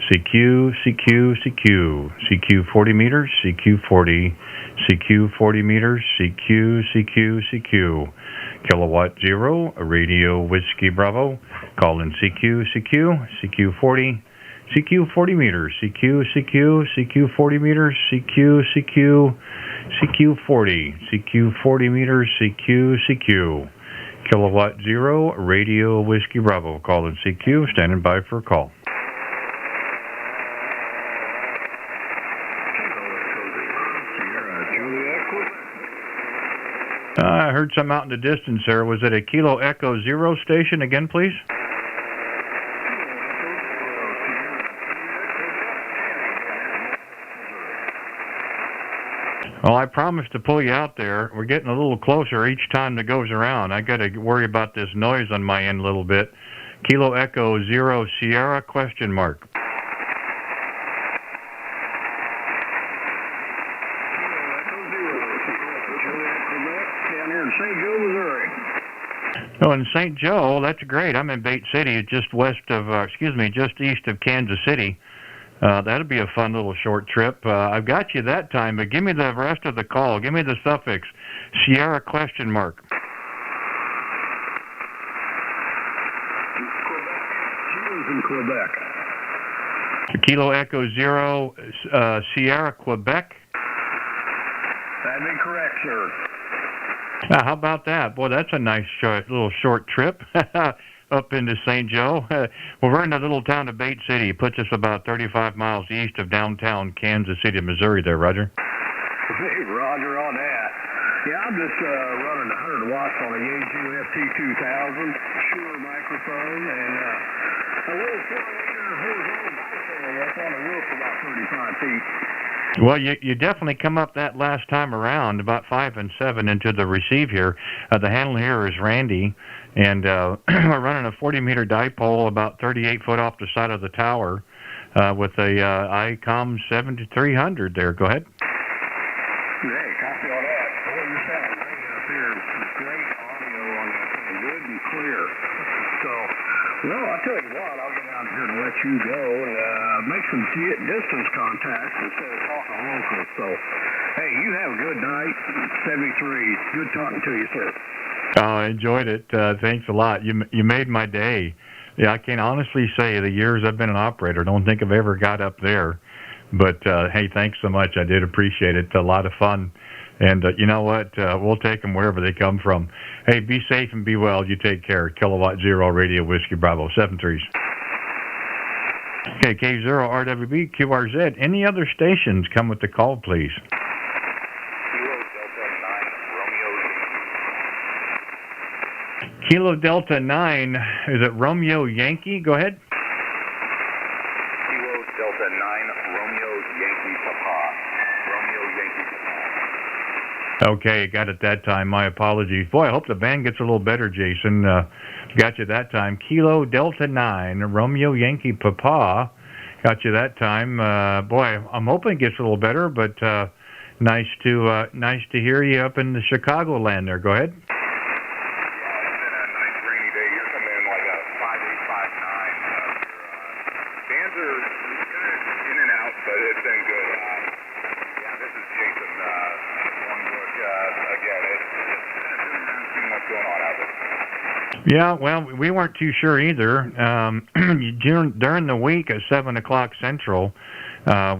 CQ, CQ, CQ, CQ 40 meters, CQ 40, CQ 40 meters, CQ, CQ, CQ. Kilowatt 0, Radio Whiskey Bravo, call in CQ, CQ, CQ 40, CQ 40 meters, CQ, CQ, CQ 40 meters, CQ, CQ, CQ 40, CQ 40 meters, CQ, CQ. Kilowatt 0, Radio Whiskey Bravo, call in CQ, standing by for a call. I heard some out in the distance there. Was it a Kilo Echo Zero station again, please? Well, I promised to pull you out there. We're getting a little closer each time that goes around. I got to worry about this noise on my end a little bit. Kilo Echo Zero Sierra question mark. Oh, in St. Joe, that's great. I'm in Bate City, just just east of Kansas City. That'll be a fun little short trip. I've got you that time, but give me the rest of the call. Give me the suffix, Sierra question mark. Quebec. Kilo Echo Zero, Sierra, Quebec. That'd be correct, sir. How about that? Boy, that's a nice little short trip up into St. Joe. Well, we're in the little town of Bate City. It puts us about 35 miles east of downtown Kansas City, Missouri there, Roger. Hey, Roger on that. Yeah, I'm just running 100 watts on a Yaesu FT2000, Shure microphone, and a little 4-liter horizontal dipole up on the roof about 35 feet. Well, you definitely come up that last time around, about 5 and 7 into the receive here. The handler here is Randy, and we're running a 40-meter dipole about 38 foot off the side of the tower with a ICOM 7300 there. Go ahead. Hey, copy on that. Boy, you sound great up here. Great audio on that thing, good and clear. So, well, I'll tell you what, I'll get out here to let you go and make some distance contacts instead of talking local. So, hey, you have a good night. 73. Good talking to you, sir. Oh, I enjoyed it. Thanks a lot. You made my day. Yeah, I can honestly say the years I've been an operator, I don't think I've ever got up there. But, hey, thanks so much. I did appreciate it. A lot of fun. And you know what? We'll take them wherever they come from. Hey, be safe and be well. You take care. Kilowatt 0, Radio Whiskey Bravo, 7-3s. Okay, K0, RWB, QRZ. Any other stations come with the call, please? Kilo Delta 9, is it Romeo Yankee? Go ahead. Kilo Delta 9, Romeo Yankee Papa. Romeo Yankee Papa. Okay, got it that time. My apologies. Boy, I hope the band gets a little better, Jason. Got you that time. Kilo Delta 9, Romeo Yankee Papa. Got you that time. Boy, I'm hoping it gets a little better, but nice to hear you up in the Chicagoland there. Go ahead. Yeah, well, we weren't too sure either. During the week at 7 o'clock Central,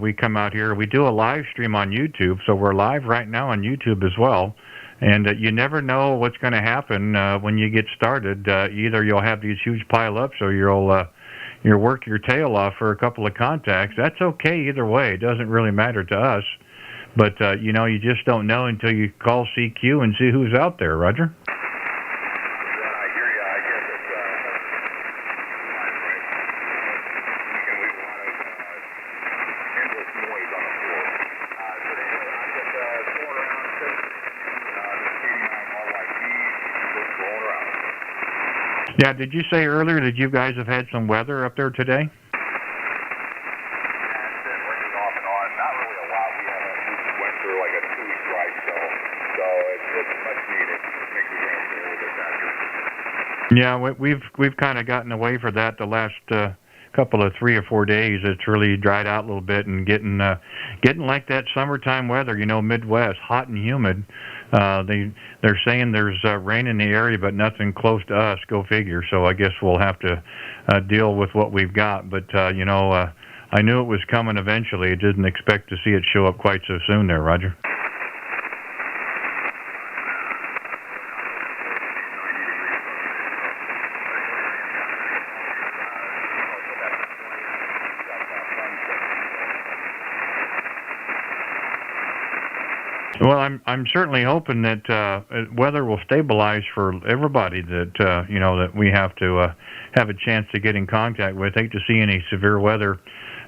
we come out here. We do a live stream on YouTube, so we're live right now on YouTube as well. And you never know what's going to happen when you get started. Either you'll have these huge pile-ups or you'll work your tail off for a couple of contacts. That's okay either way. It doesn't really matter to us. But, you just don't know until you call CQ and see who's out there, Roger. Yeah, did you say earlier that you guys have had some weather up there today? Yeah, we've kind of gotten away from that the last couple of 3 or 4 days, it's really dried out a little bit and getting like that summertime weather. Midwest, hot and humid. They're saying there's rain in the area, but nothing close to us. Go figure. So I guess we'll have to deal with what we've got. But I knew it was coming eventually. I didn't expect to see it show up quite so soon there, Roger. Well, I'm certainly hoping that weather will stabilize for everybody. That that we have to have a chance to get in contact with. Hate to see any severe weather,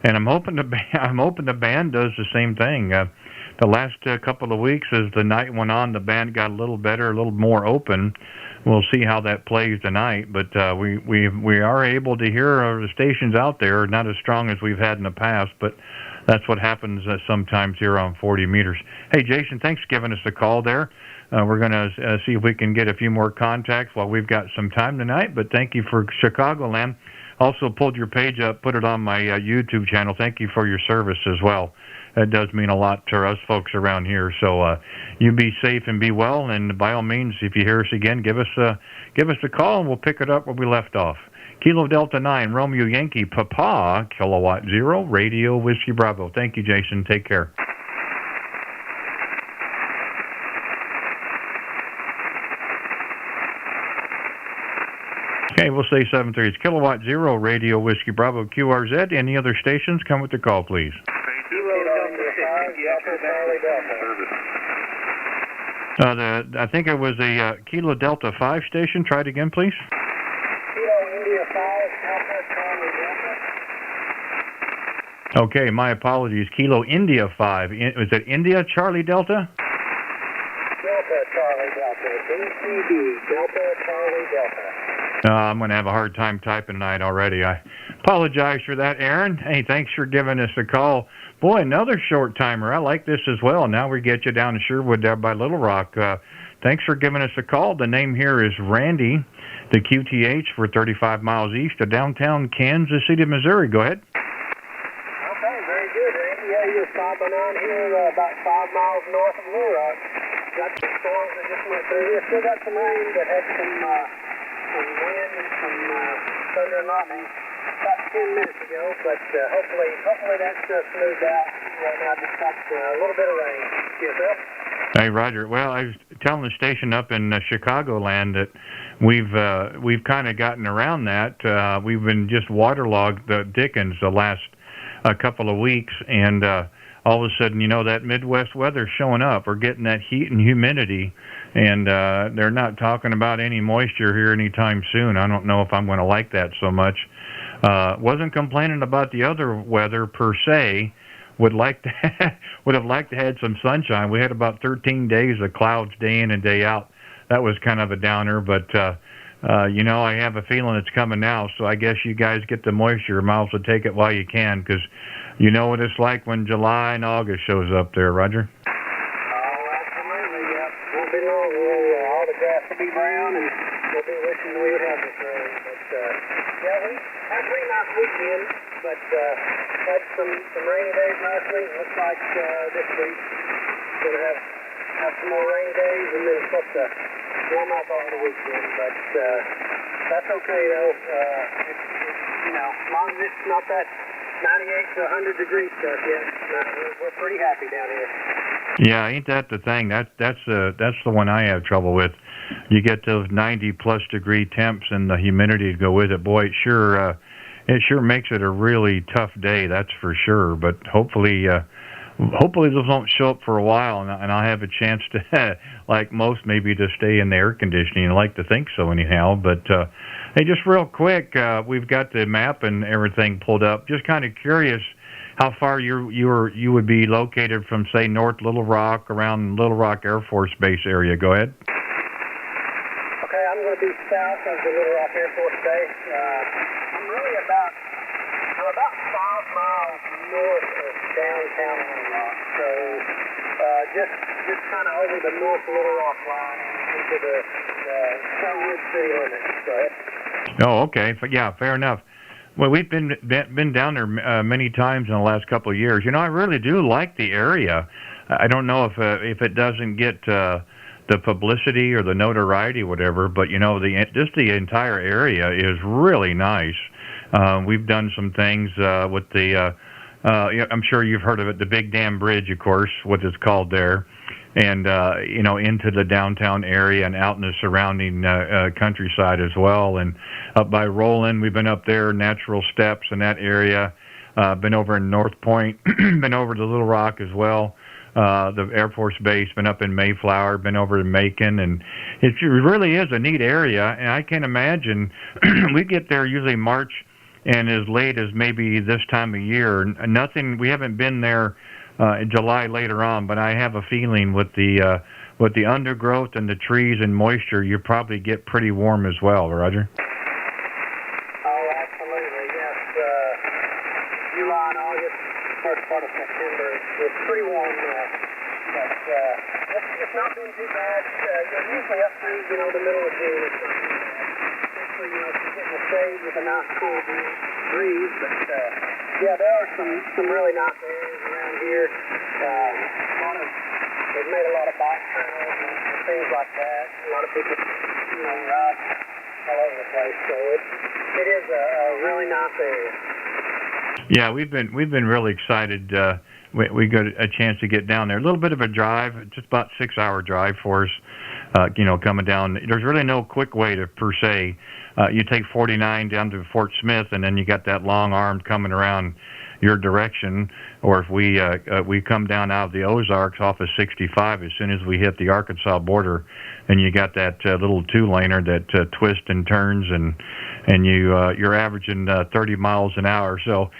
and I'm hoping the band does the same thing. The last couple of weeks, as the night went on, the band got a little better, a little more open. We'll see how that plays tonight, but we are able to hear the stations out there, not as strong as we've had in the past, but that's what happens sometimes here on 40 meters. Hey, Jason, thanks for giving us a call there. We're going to see if we can get a few more contacts while we've got some time tonight, but thank you for Chicagoland. Also pulled your page up, put it on my YouTube channel. Thank you for your service as well. That does mean a lot to us folks around here. So you be safe and be well, and by all means, if you hear us again, give us a call, and we'll pick it up where we left off. Kilo Delta 9, Romeo Yankee, Papa, Kilowatt 0, Radio Whiskey Bravo. Thank you, Jason. Take care. Okay, we'll say 7-3. It's Kilowatt 0, Radio Whiskey Bravo, QRZ. Any other stations? Come with the call, please. I think it was a Kilo Delta 5 station. Try it again, please. Kilo India 5, Alpha Charlie Delta. Okay, my apologies. Kilo India 5. Was it India Charlie Delta? Delta Charlie Delta. DCD, Delta Charlie Delta. I'm going to have a hard time typing tonight already. I apologize for that, Aaron. Hey, thanks for giving us a call. Boy, another short timer. I like this as well. Now we get you down to Sherwood there by Little Rock. Thanks for giving us a call. The name here is Randy, the QTH for 35 miles east of downtown Kansas City, Missouri. Go ahead. Okay, very good, Randy. Yeah, you're stopping on here about 5 miles north of Little Rock. Got some storms that just went through here. Still got some rain, but had some wind and some thunder and lightning about 10 minutes ago, but hopefully that's smoothed out. Right now, just got a little bit of rain. Yourself? Hey, Roger. Well, I was telling the station up in Chicagoland that we've kind of gotten around that. We've been just waterlogged the Dickens the last couple of weeks, and all of a sudden, that Midwest weather's showing up. We're getting that heat and humidity, and they're not talking about any moisture here anytime soon. I don't know if I'm going to like that so much. Wasn't complaining about the other weather per se. Would have liked to had some sunshine. We had about 13 days of clouds day in and day out. That was kind of a downer, but I have a feeling it's coming now. So I guess you guys get the moisture. Might as well take it while you can, because you know what it's like when July and August shows up there, Roger. Oh, absolutely. Yeah, won't be long. All the grass will be brown, and we'll be wishing we would have this rain. But yeah, we had a pretty nice weekend, but had some rainy days last week. Looks like this week we're going to have some more rainy days, and then it's supposed to warm up all the weekend. But that's okay, though. As long as it's not that 98 to 100 degree stuff yet, we're pretty happy down here. Yeah, ain't that the thing? That's the one I have trouble with. You get those 90+ degree temps and the humidity to go with it. Boy, it sure makes it a really tough day. That's for sure. But hopefully those won't show up for a while, and I'll have a chance to, like most, maybe to stay in the air conditioning. I like to think so, anyhow. But hey, just real quick, we've got the map and everything pulled up. Just kind of curious how far you would be located from, say, North Little Rock, around Little Rock Air Force Base area. Go ahead. Okay, I'm going to be south of the Little Rock Air Force Base. I'm really about 5 miles north of downtown Little Rock, so just kind of over the North Little Rock line into the Sherwood city limits. Go ahead. Oh, okay. Yeah, fair enough. Well, we've been down there many times in the last couple of years. You know, I really do like the area. I don't know if it doesn't get the publicity or the notoriety, or whatever, but you know, just the entire area is really nice. We've done some things with the. I'm sure you've heard of it, the Big Dam Bridge, of course, what it's called there, and you know, into the downtown area and out in the surrounding countryside as well. And up by Roland, we've been up there, Natural Steps in that area. Been over in North Point, been over to Little Rock as well. The Air Force Base, been up in Mayflower, been over in Macon, and it really is a neat area. And I can imagine we get there usually March, and as late as maybe this time of year. We haven't been there in July later on, but I have a feeling with the undergrowth and the trees and moisture, you probably get pretty warm as well, Roger. Oh, absolutely, yes. July and August, first part of September, it's pretty warm now. But it's not been too bad. Usually up through, you know, the middle of June, it's not too bad. Especially, you know, if you're getting a shade with a nice cool breeze. But, yeah, there are some really nice areas around here. They've made a lot of bike trails and things like that. A lot of people, you know, ride all over the place. So it is a really nice area. Yeah, we've been really excited. We got a chance to get down there. A little bit of a drive, just about 6-hour drive for us. You know, coming down. There's really no quick way to per se. You take 49 down to Fort Smith, and then you got that long arm coming around your direction. Or if we come down out of the Ozarks off of 65, as soon as we hit the Arkansas border, and you got that little 2-laner that twists and turns, and you're averaging 30 miles an hour. So,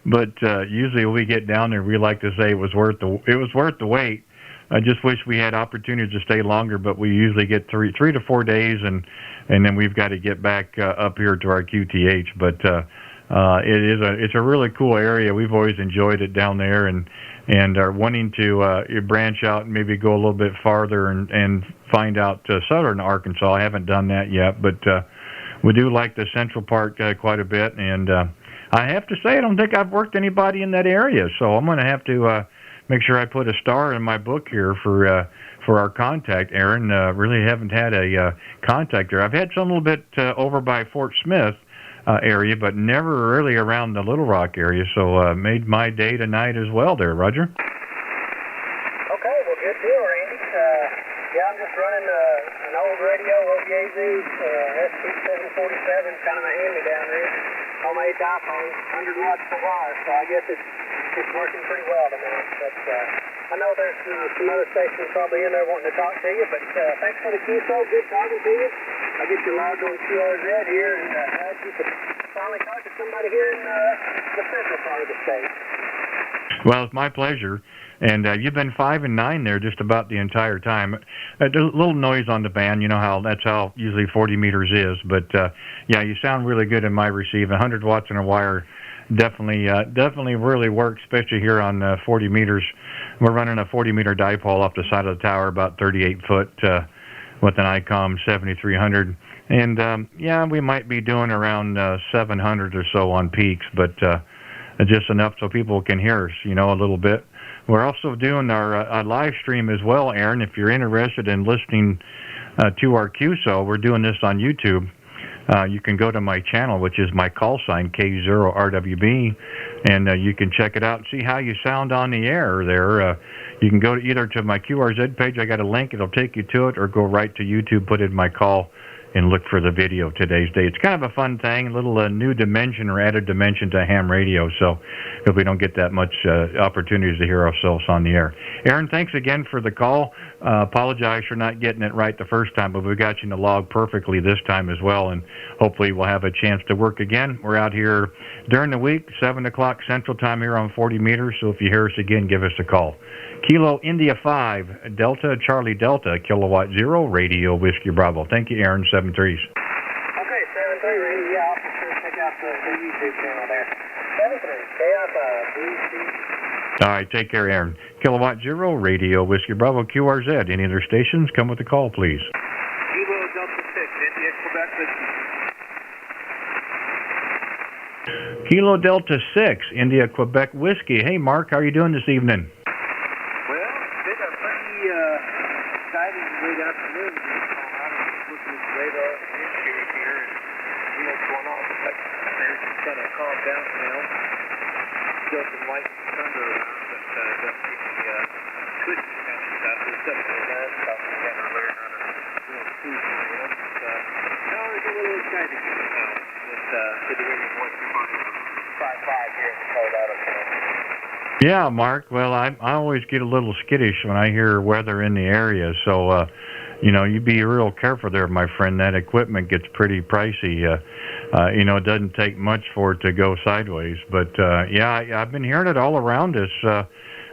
but usually when we get down there, we like to say it was worth the wait. I just wish we had opportunities to stay longer, but we usually get three to 4 days, and then we've got to get back up here to our QTH. But it's a really cool area. We've always enjoyed it down there, and are wanting to branch out and maybe go a little bit farther and find out southern Arkansas. I haven't done that yet, but we do like the central part quite a bit. And I have to say, I don't think I've worked anybody in that area, so I'm going to have to make sure I put a star in my book here for our contact, Aaron. Really haven't had a contact there. I've had some little bit over by Fort Smith area, but never really around the Little Rock area. So made my day tonight as well there, Roger. Okay, well, good deal, Randy. Yeah, I'm just running an old radio, OBAZ, ST747, kind of a hand-me-down there. Homemade dipole, 100 watts per wire, so I guess it's working pretty well tonight. But I know there's some other stations probably in there wanting to talk to you, but thanks for the QSO. Good talking to you. I'll get you logged on QRZ here, and glad you could finally talk to somebody here in the central part of the state. Well, it's my pleasure. And you've been 5 and 9 there just about the entire time. A little noise on the band, you know that's how usually 40 meters is. But yeah, you sound really good in my receive. 100 watts in a wire definitely really works, especially here on 40 meters. We're running a 40-meter dipole off the side of the tower, about 38 foot, with an ICOM 7300. And yeah, we might be doing around 700 or so on peaks, but just enough so people can hear us, a little bit. We're also doing our live stream as well, Aaron. If you're interested in listening to our QSO, we're doing this on YouTube. You can go to my channel, which is my call sign, K0RWB, and you can check it out and see how you sound on the air there. You can go either to my QRZ page. I got a link. It'll take you to it, or go right to YouTube, put in my call, and look for the video today's day. It's kind of a fun thing, a little new dimension or added dimension to ham radio, so if we don't get that much opportunities to hear ourselves on the air. Aaron, thanks again for the call. Apologize for not getting it right the first time, but we got you in the log perfectly this time as well, and hopefully we'll have a chance to work again. We're out here during the week, 7 o'clock Central Time here on 40 meters, so if you hear us again, give us a call. Kilo India 5, Delta Charlie Delta, Kilowatt 0, Radio Whiskey Bravo. Thank you, Aaron, 7-3s. Okay, 7-3, Randy. Yeah, I'll be sure to check out the YouTube channel there. 7-3, KI5, All right, take care, Aaron. Kilowatt 0, Radio Whiskey Bravo, QRZ. Any other stations? Come with the call, please. Kilo Delta 6, India, Quebec, Kilo Delta 6, India, Quebec Whiskey. Hey, Mark, how are you doing this evening? Well, it's been a pretty exciting late afternoon in Colorado. Looking at the radar indicator here and see what's going on. It's like it's kind of calmed down now. Still some light thunder around, but definitely good kind of stuff. There's definitely that stuff again earlier, not a real too real, but no, it's a little exciting now with the hearing voice from 5.5 here in Colorado. Yeah, Mark. Well, I always get a little skittish when I hear weather in the area, so you be real careful there, my friend. That equipment gets pretty pricey. It doesn't take much for it to go sideways. But I've been hearing it all around us.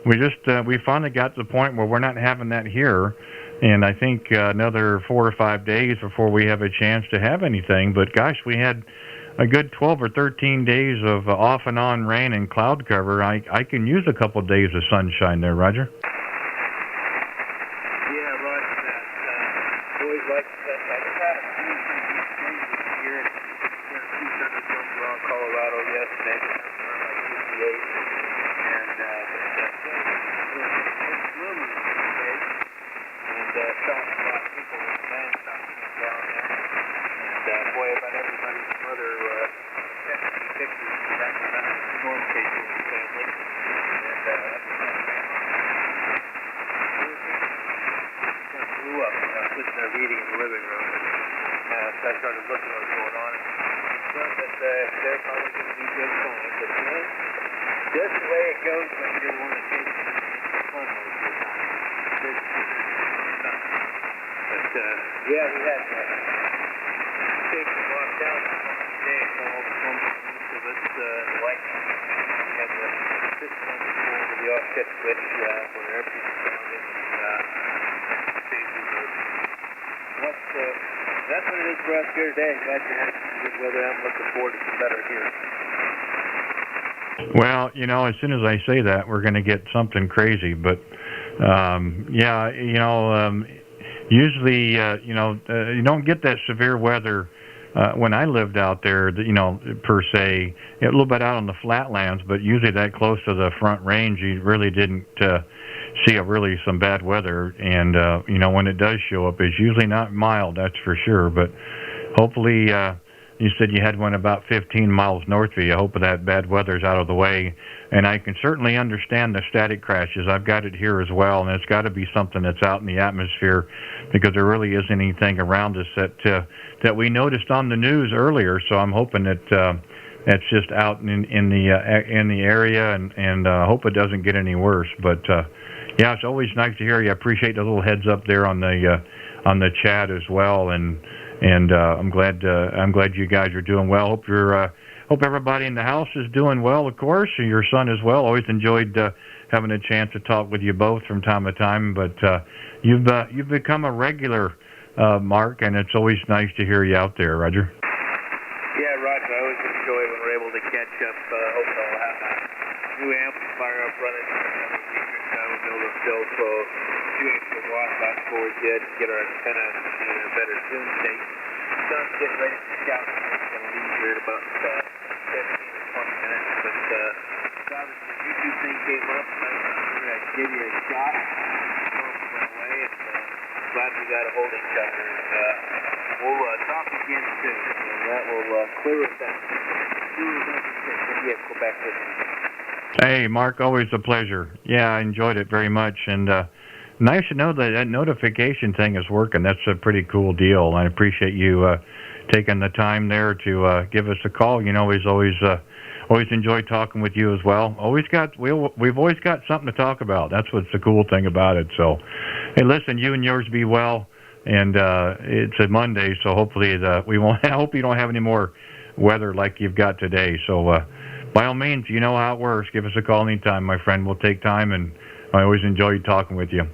We finally got to the point where we're not having that here, and I think another 4 or 5 days before we have a chance to have anything. But gosh, we had a good 12 or 13 days of off and on rain and cloud cover. I can use a couple of days of sunshine there, Roger. Yeah, Roger, that. Always like that. I've had a few things this year. There are 2 thunderstorms around Colorado yesterday. Around like 58. And it's gloomy today. And shocking a lot of people with the land stopping down there. And boy, about everybody's mother sent me pictures back to that storm case with the family. And kind of blew up. I was sitting there reading in the living room. And so I started looking at what was going on. And it turned that they're probably going to be good fine. But just the way it goes when you don't want to take fun most of the time. But we had station locked down today for all the most of us, the lightning. We had the system over the offset switch where everything's sounding that's what it is for us here today. Glad you had some good weather. I'm looking forward to some better here. Well, as soon as I say that, we're going to get something crazy. But usually, you don't get that severe weather when I lived out there, per se, a little bit out on the flatlands, but usually that close to the front range, you really didn't see some bad weather. And, when it does show up, it's usually not mild, that's for sure. But hopefully, you said you had one about 15 miles north of you. I hope that bad weather's out of the way. And I can certainly understand the static crashes. I've got it here as well, and it's got to be something that's out in the atmosphere because there really isn't anything around us that we noticed on the news earlier. So I'm hoping that that's just out in the area, and hope it doesn't get any worse. But it's always nice to hear you. I appreciate the little heads up there on the chat as well, and I'm glad you guys are doing well. Hope everybody in the house is doing well, of course, and your son as well. Always enjoyed having a chance to talk with you both from time to time. But you've become a regular, Mark, and it's always nice to hear you out there, Roger. Yeah, Roger, I always enjoy when we're able to catch up. Hope I'll have a new amplifier up running in another week or so. We'll be able to build so 2 extra watts out before we get our antenna in a better tune state. Son's getting ready to scout. He's going to leave here in about 15 or 20 minutes. But obviously, the YouTube thing came up. I figured I'd give you a shot. Away, and glad we got a hold of each other. And we'll talk again soon. And that will clear us out. India, Quebec. Hey, Mark, always a pleasure. Yeah, I enjoyed it very much. And nice to know that notification thing is working. That's a pretty cool deal. I appreciate you taking the time there to give us a call. Always enjoy talking with you as well. We've always got something to talk about. That's what's the cool thing about it. So, hey, listen, you and yours be well. And it's a Monday, so hopefully we won't. I hope you don't have any more weather like you've got today. So, by all means, you know how it works. Give us a call anytime, my friend. We'll take time, and I always enjoy talking with you.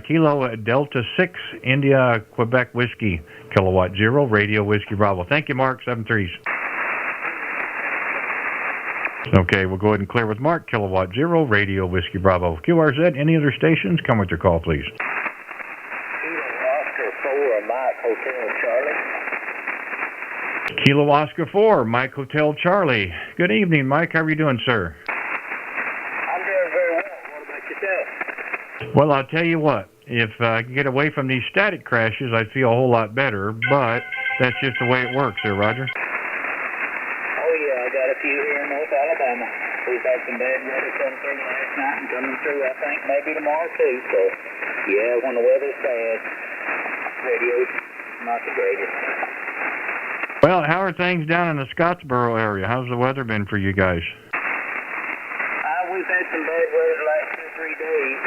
Kilo Delta 6, India, Quebec Whiskey, Kilowatt 0, Radio Whiskey Bravo. Thank you, Mark, 7-3s. Okay, we'll go ahead and clear with Mark, Kilowatt 0, Radio Whiskey Bravo. QRZ, any other stations? Come with your call, please. Oscar 4, Mike, Hotel Charlie. Kilo Oscar 4, Mike Hotel Charlie. Good evening, Mike. How are you doing, sir? I'm doing very well. What about yourself? Well, I'll tell you what. If I can get away from these static crashes, I'd feel a whole lot better, but that's just the way it works there, Roger. Oh, yeah, I got a few here in North Alabama. We've had some bad weather come through last night and coming through, I think, maybe tomorrow, too. So, yeah, when the weather's bad, radio's not the greatest. Well, how are things down in the Scottsboro area? How's the weather been for you guys? We've had some bad weather the last 2 or 3 days,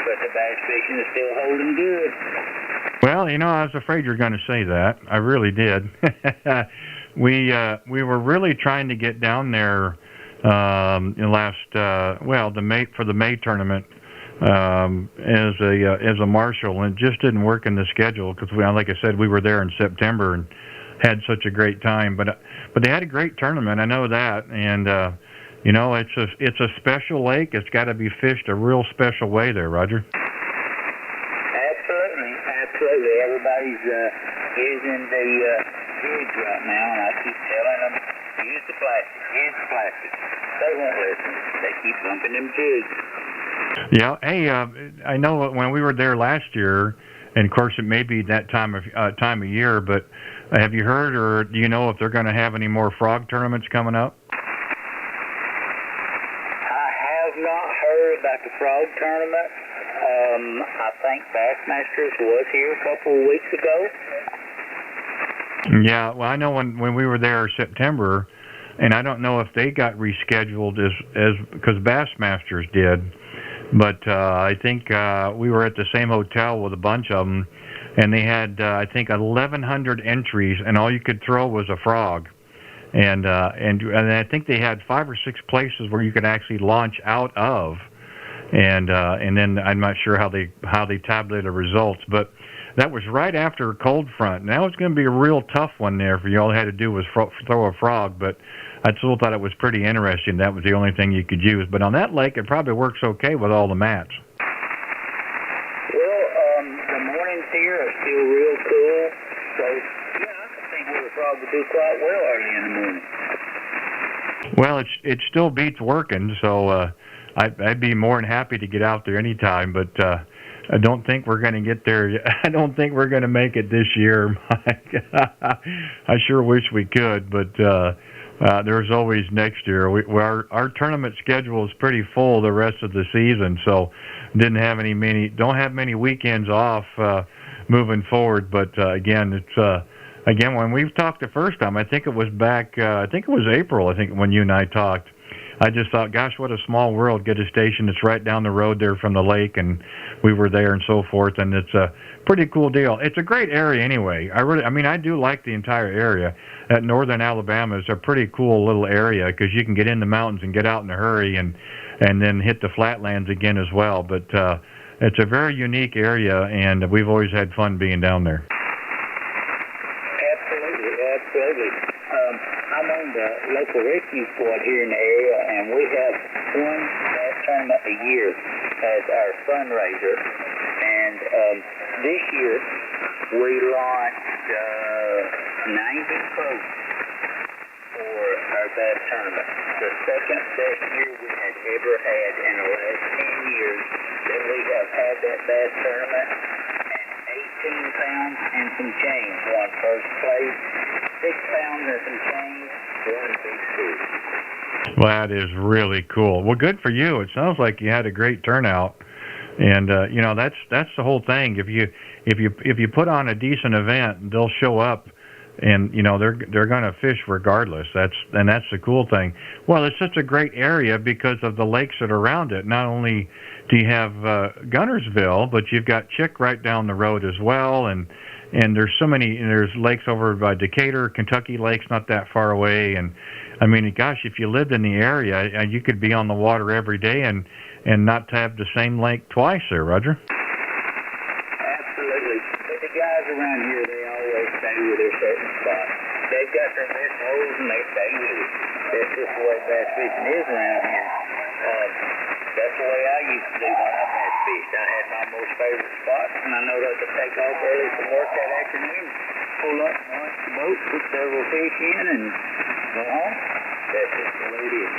but the bass fishing is still holding good. Well, you know, I was afraid you were going to say that. I really did. We were really trying to get down there for the May tournament as a marshal, and it just didn't work in the schedule because, like I said, we were there in September and had such a great time. But they had a great tournament. I know that, and you know, it's a special lake. It's got to be fished a real special way there, Roger. Absolutely. Everybody's using the jigs right now, and I keep telling them, use the plastic. They won't listen. They keep bumping them jigs. Yeah. Hey, I know when we were there last year, and of course it may be that time of year, but have you heard or do you know if they're going to have any more frog tournaments coming up? I have not heard about the frog tournament. I think Bassmasters was here a couple of weeks ago. Yeah, well, I know when we were there in September, and I don't know if they got rescheduled as because Bassmasters did, but I think we were at the same hotel with a bunch of them, and they had I think 1,100 entries, and all you could throw was a frog, and I think they had 5 or 6 places where you could actually launch out of. And then I'm not sure how they tabulated the results, but that was right after a cold front. And that was going to be a real tough one there for you. All you had to do was throw a frog, but I still thought it was pretty interesting. That was the only thing you could use. But on that lake, it probably works okay with all the mats. Well, the mornings here are still real cool, so yeah, I can think where the frog would do quite well early in the morning. Well, it still beats working, so I'd be more than happy to get out there anytime, but I don't think we're going to get there. I don't think we're going to make it this year, Mike. I sure wish we could, but there's always next year. Our tournament schedule is pretty full the rest of the season, so don't have many weekends off moving forward. But again, when we've talked the first time, I think it was back. I think it was April. I think when you and I talked. I just thought, gosh, what a small world. Get a station that's right down the road there from the lake, and we were there and so forth, and it's a pretty cool deal. It's a great area anyway. I do like the entire area. At northern Alabama is a pretty cool little area because you can get in the mountains and get out in a hurry and then hit the flatlands again as well. But it's a very unique area, and we've always had fun being down there. Absolutely. I'm on the local rescue squad here in the area, and we have one bass tournament a year as our fundraiser. And this year we launched 90 boats for our bass tournament. The second best year we had ever had in the last 10 years that we have had that bass tournament. 18 pounds and some change won first place. 6 pounds and some change won big two. Well, that is really cool. Well, good for you. It sounds like you had a great turnout, and you know that's the whole thing. If you put on a decent event, they'll show up, and you know they're going to fish regardless. That's the cool thing. Well, it's such a great area because of the lakes that are around it. Not only do you have Gunnersville, but you've got Chick right down the road as well, and there's so many. There's lakes over by Decatur, Kentucky Lakes, not that far away. And I mean, gosh, if you lived in the area, you could be on the water every day and not have the same lake twice there, Roger. Absolutely. But the guys around here, they always stay with their certain spot. They've got their best holes and they stay with it. That's just the way bass fishing is around here. That's the way I used to do when I bass fished. I had my most favorite spots, and I know that I could take off early from work that afternoon pull up, launch the boat, put several fish in, and go home. That's just the way it is.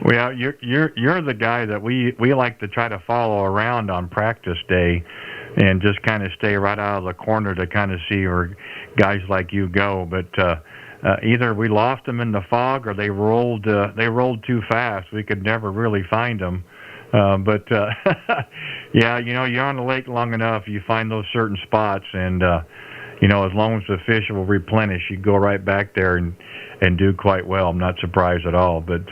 Well, you're the guy that we like to try to follow around on practice day, and just kind of stay right out of the corner to kind of see where guys like you go. But either we lost them in the fog, or they rolled too fast. We could never really find them. But yeah, you're on the lake long enough, you find those certain spots, and as long as the fish will replenish, you go right back there and do quite well. I'm not surprised at all. But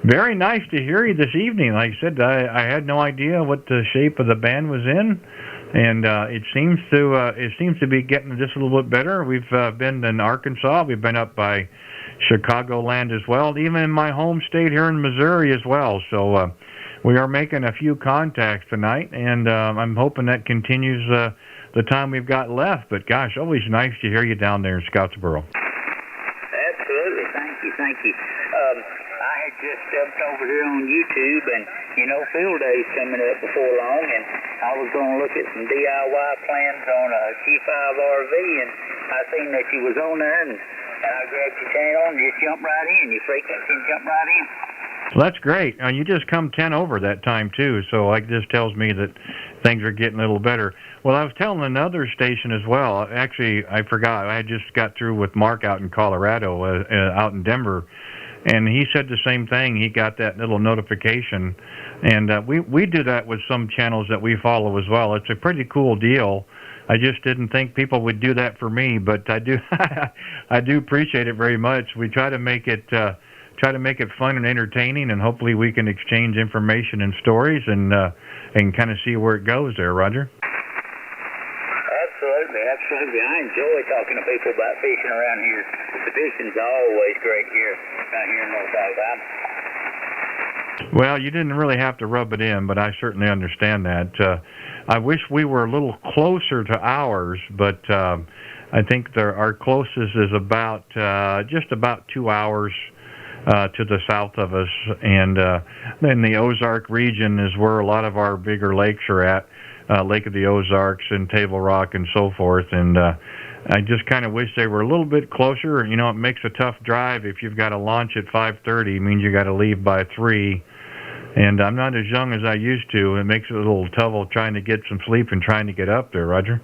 very nice to hear you this evening. Like I said, I had no idea what the shape of the band was in, and it seems to be getting just a little bit better. We've been in Arkansas. We've been up by Chicagoland as well, even in my home state here in Missouri as well. So we are making a few contacts tonight, and I'm hoping that continues the time we've got left. But gosh, always nice to hear you down there in Scottsboro. Absolutely. Thank you. I had just jumped over here on YouTube, and field day's coming up before long, and I was going to look at some DIY plans on a Q5 RV, and I seen that you was on there, and I grabbed your channel and just jumped right in. Your frequency and jumped right in. Well, that's great. You just come 10 over that time too, so that just tells me that things are getting a little better. Well, I was telling another station as well. Actually, I forgot. I just got through with Mark out in Colorado, out in Denver, and he said the same thing. He got that little notification, and we do that with some channels that we follow as well. It's a pretty cool deal. I just didn't think people would do that for me, but I do. I do appreciate it very much. We try to make it fun and entertaining, and hopefully we can exchange information and stories and kind of see where it goes there, Roger. Absolutely. I enjoy talking to people about fishing around here. The fishing's always great here in North Alabama. Well, you didn't really have to rub it in, but I certainly understand that. I wish we were a little closer to ours, but I think our closest is about just about 2 hours to the south of us, and then the Ozark region is where a lot of our bigger lakes are at, Lake of the Ozarks and Table Rock and so forth, and I just kind of wish they were a little bit closer. It makes a tough drive if you've got to launch at 5:30. It means you got to leave by 3, and I'm not as young as I used to. It makes it a little tough trying to get some sleep and trying to get up there, Roger.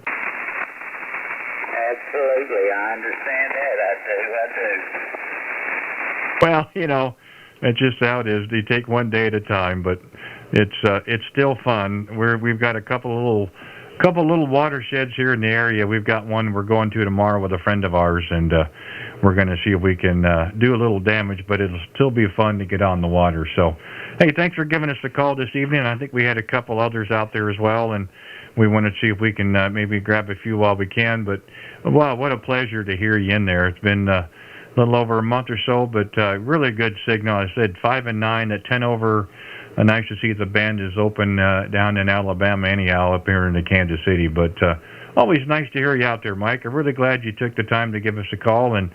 Absolutely, I understand that. I do. Well, that's just how it is. You take one day at a time, but it's still fun. We've got a couple little watersheds here in the area. We've got one we're going to tomorrow with a friend of ours, and we're going to see if we can do a little damage, but it'll still be fun to get on the water. So, hey, thanks for giving us a call this evening. I think we had a couple others out there as well, and we want to see if we can maybe grab a few while we can. But, wow, what a pleasure to hear you in there. It's been a little over a month or so, but really good signal. I said 5 and 9 at 10 over. Nice to see the band is open down in Alabama anyhow, up here in the Kansas City. But always nice to hear you out there, Mike. I'm really glad you took the time to give us a call and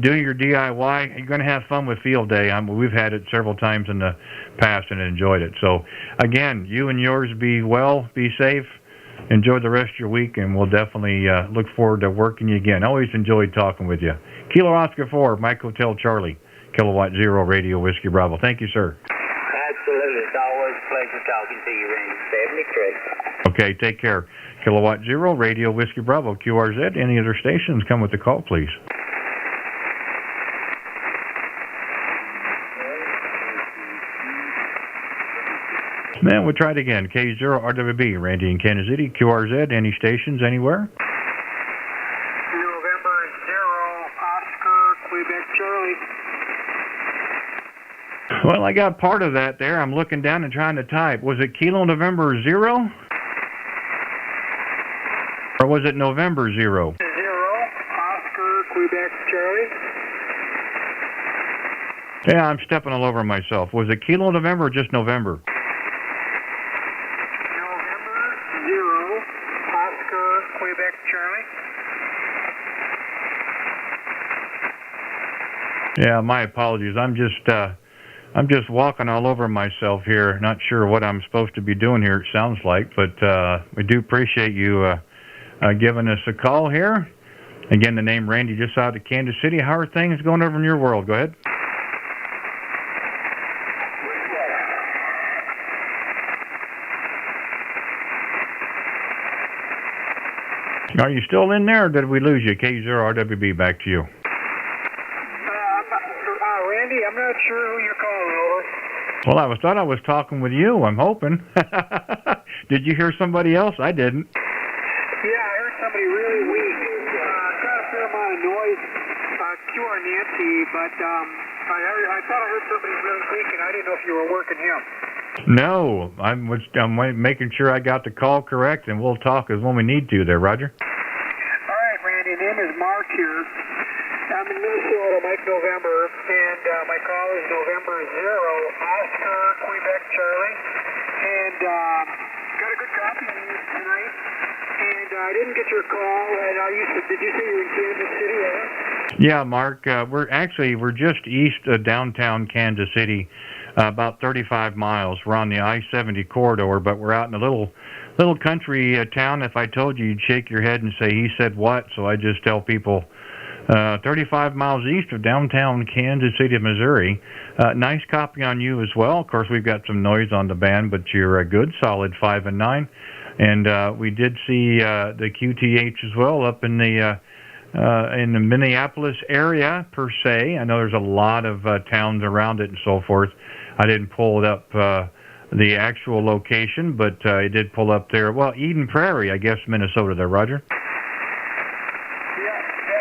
do your DIY. You're going to have fun with Field Day. We've had it several times in the past and enjoyed it. So, again, you and yours be well, be safe, enjoy the rest of your week, and we'll definitely look forward to working you again. Always enjoyed talking with you. Kilo Oscar 4, Mike Hotel Charlie, Kilowatt Zero Radio Whiskey Bravo. Thank you, sir. Absolutely. It's always a pleasure talking to you, Randy. 73. Okay, take care. Kilowatt Zero Radio Whiskey Bravo, QRZ. Any other stations, come with the call, please. Then we'll try it again. K0RWB, Randy in Kansas City, QRZ. Any stations anywhere? November 0, Oscar, Quebec, Charlie. Well, I got part of that there. I'm looking down and trying to type. Was it Kilo November 0? Or was it November 0? 0, Oscar, Quebec, Charlie. Yeah, I'm stepping all over myself. Was it Kilo November or just November? November 0, Oscar, Quebec, Charlie. Yeah, my apologies. I'm just walking all over myself here. Not sure what I'm supposed to be doing here, it sounds like, but we do appreciate you giving us a call here. Again, the name Randy, just out of Kansas City. How are things going over in your world? Go ahead. Are you still in there, or did we lose you? K0RWB, back to you. Randy, I'm not sure who you're calling, over. Well, I thought I was talking with you. I'm hoping. Did you hear somebody else? I didn't. Yeah, I heard somebody really weak. Got a fair amount of noise. QR Nancy, but I thought I heard somebody really weak, and I didn't know if you were working him. No, I'm making sure I got the call correct, and we'll talk as when we need to there, Roger. All right, Randy, name is Mark here. I'm in Minnesota, Mike November, and my call is November 0, Oscar, Quebec, Charlie. And got a good copy of you tonight. And I didn't get your call, and did you say you were in Kansas City, right? Yeah, Mark, we're just east of downtown Kansas City, about 35 miles. We're on the I-70 corridor, but we're out in a little country town. If I told you, you'd shake your head and say, he said what? So I just tell people 35 miles east of downtown Kansas City, Missouri. Nice copy on you as well. Of course, we've got some noise on the band, but you're a good, solid 5 and 9. And we did see the QTH as well up in the Minneapolis area, per se. I know there's a lot of towns around it and so forth. I didn't pull it up the actual location, but I did pull up there. Well, Eden Prairie, I guess, Minnesota there, Roger. Yeah,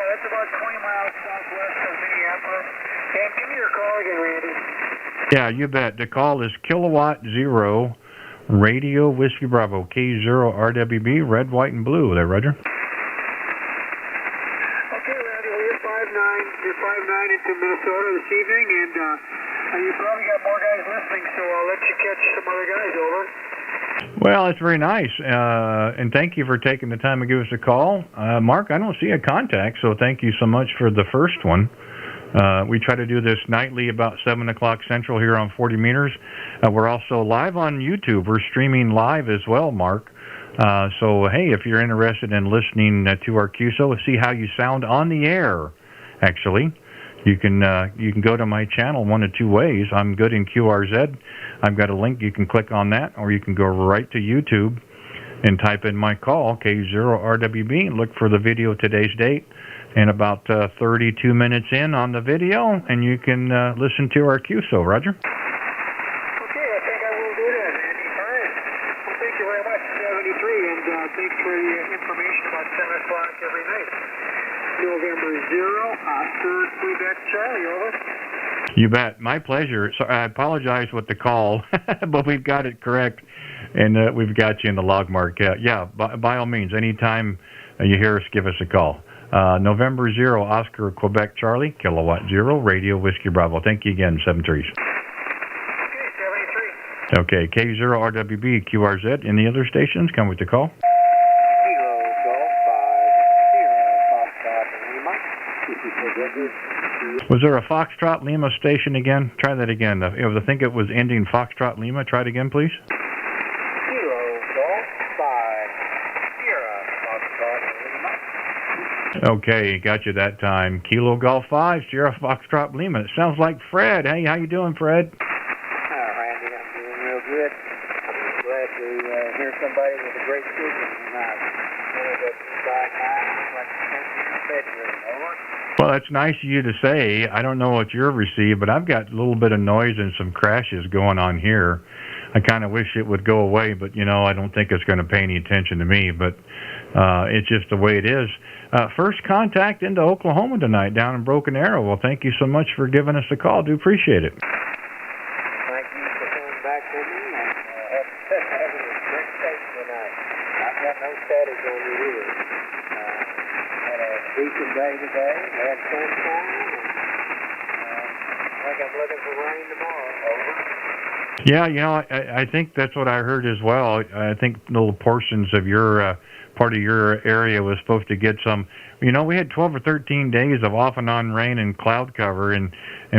that's about 20 miles southwest of Minneapolis. And give me your call again, Randy. Yeah, you bet. The call is Kilowatt 0, Radio Whiskey Bravo, K0RWB, red, white, and blue there, Roger. Okay, Randy, well, you're 5'9". You're 5'9" into Minnesota this evening, and you probably got more guys listening, so I'll let you catch some other guys, over. Well, it's very nice, and thank you for taking the time to give us a call. Mark, I don't see a contact, so thank you so much for the first one. We try to do this nightly about 7 o'clock Central here on 40 meters. We're also live on YouTube. We're streaming live as well, Mark. So, hey, if you're interested in listening to our QSO, see how you sound on the air, actually, you can go to my channel one of two ways. I'm good in QRZ. I've got a link. You can click on that, or you can go right to YouTube and type in my call, K0RWB, and look for the video today's date. And about 32 minutes in on the video, and you can listen to our QSO, Roger. Okay, I think I will do that, Randy. All right. Well, thank you very much, 73, and thanks for the information about 7 o'clock every night. November 0, Oscar, Quebec, Charlie, over. You bet. My pleasure. So I apologize with the call, but we've got it correct, and we've got you in the log mark. Yeah, by all means, anytime you hear us, give us a call. November 0, Oscar, Quebec, Charlie, Kilowatt 0, Radio Whiskey Bravo. Thank you again, 73s. Okay, 73. Okay, K0RWB, QRZ. Any other stations? Come with the call. Was there a Foxtrot Lima station again? Try that again. I think it was ending Foxtrot Lima. Try it again, please. Okay, got you that time. Kilo Golf 5, Sierra Foxtrot Lima. It sounds like Fred. Hey, how you doing, Fred? Randy, I'm doing real good. I'm glad to hear somebody with a great signal tonight. Well, that's nice of you to say. I don't know what you're received, but I've got a little bit of noise and some crashes going on here. I kind of wish it would go away, but, I don't think it's going to pay any attention to me, but it's just the way it is. First contact into Oklahoma tonight, down in Broken Arrow. Well, thank you so much for giving us a call. Do appreciate it. Thank you for coming back to me and having a great day tonight. I've got no static on you either. Had a decent day today. Had sunshine. I think I'm looking for rain tomorrow. Over. Yeah, I think that's what I heard as well. I think little portions of your part of your area was supposed to get some. We had 12 or 13 days of off and on rain and cloud cover, and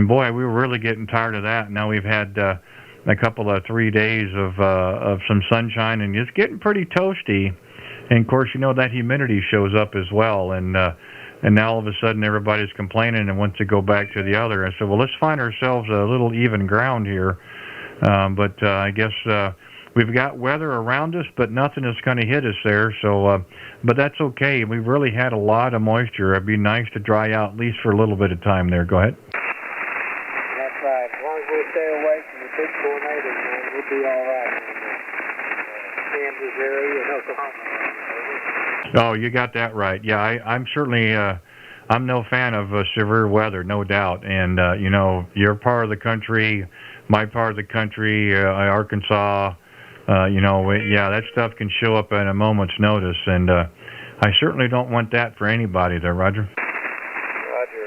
boy, we were really getting tired of that. Now we've had a couple of 3 days of some sunshine, and it's getting pretty toasty. And of course, that humidity shows up as well, and and now all of a sudden everybody's complaining and wants to go back to the other. I said, well, let's find ourselves a little even ground here. But I guess we've got weather around us, but nothing is going to hit us there. So, but that's okay. We've really had a lot of moisture. It'd be nice to dry out at least for a little bit of time there. Go ahead. That's right. As long as we stay away from the big tornadoes, man, we'll be all right in the Kansas area and Oklahoma. Oh, you got that right. Yeah, I'm certainly I'm no fan of severe weather, no doubt. And you know, your part of the country, my part of the country, Arkansas. You know, yeah, that stuff can show up at a moment's notice, and I certainly don't want that for anybody there, Roger. Roger.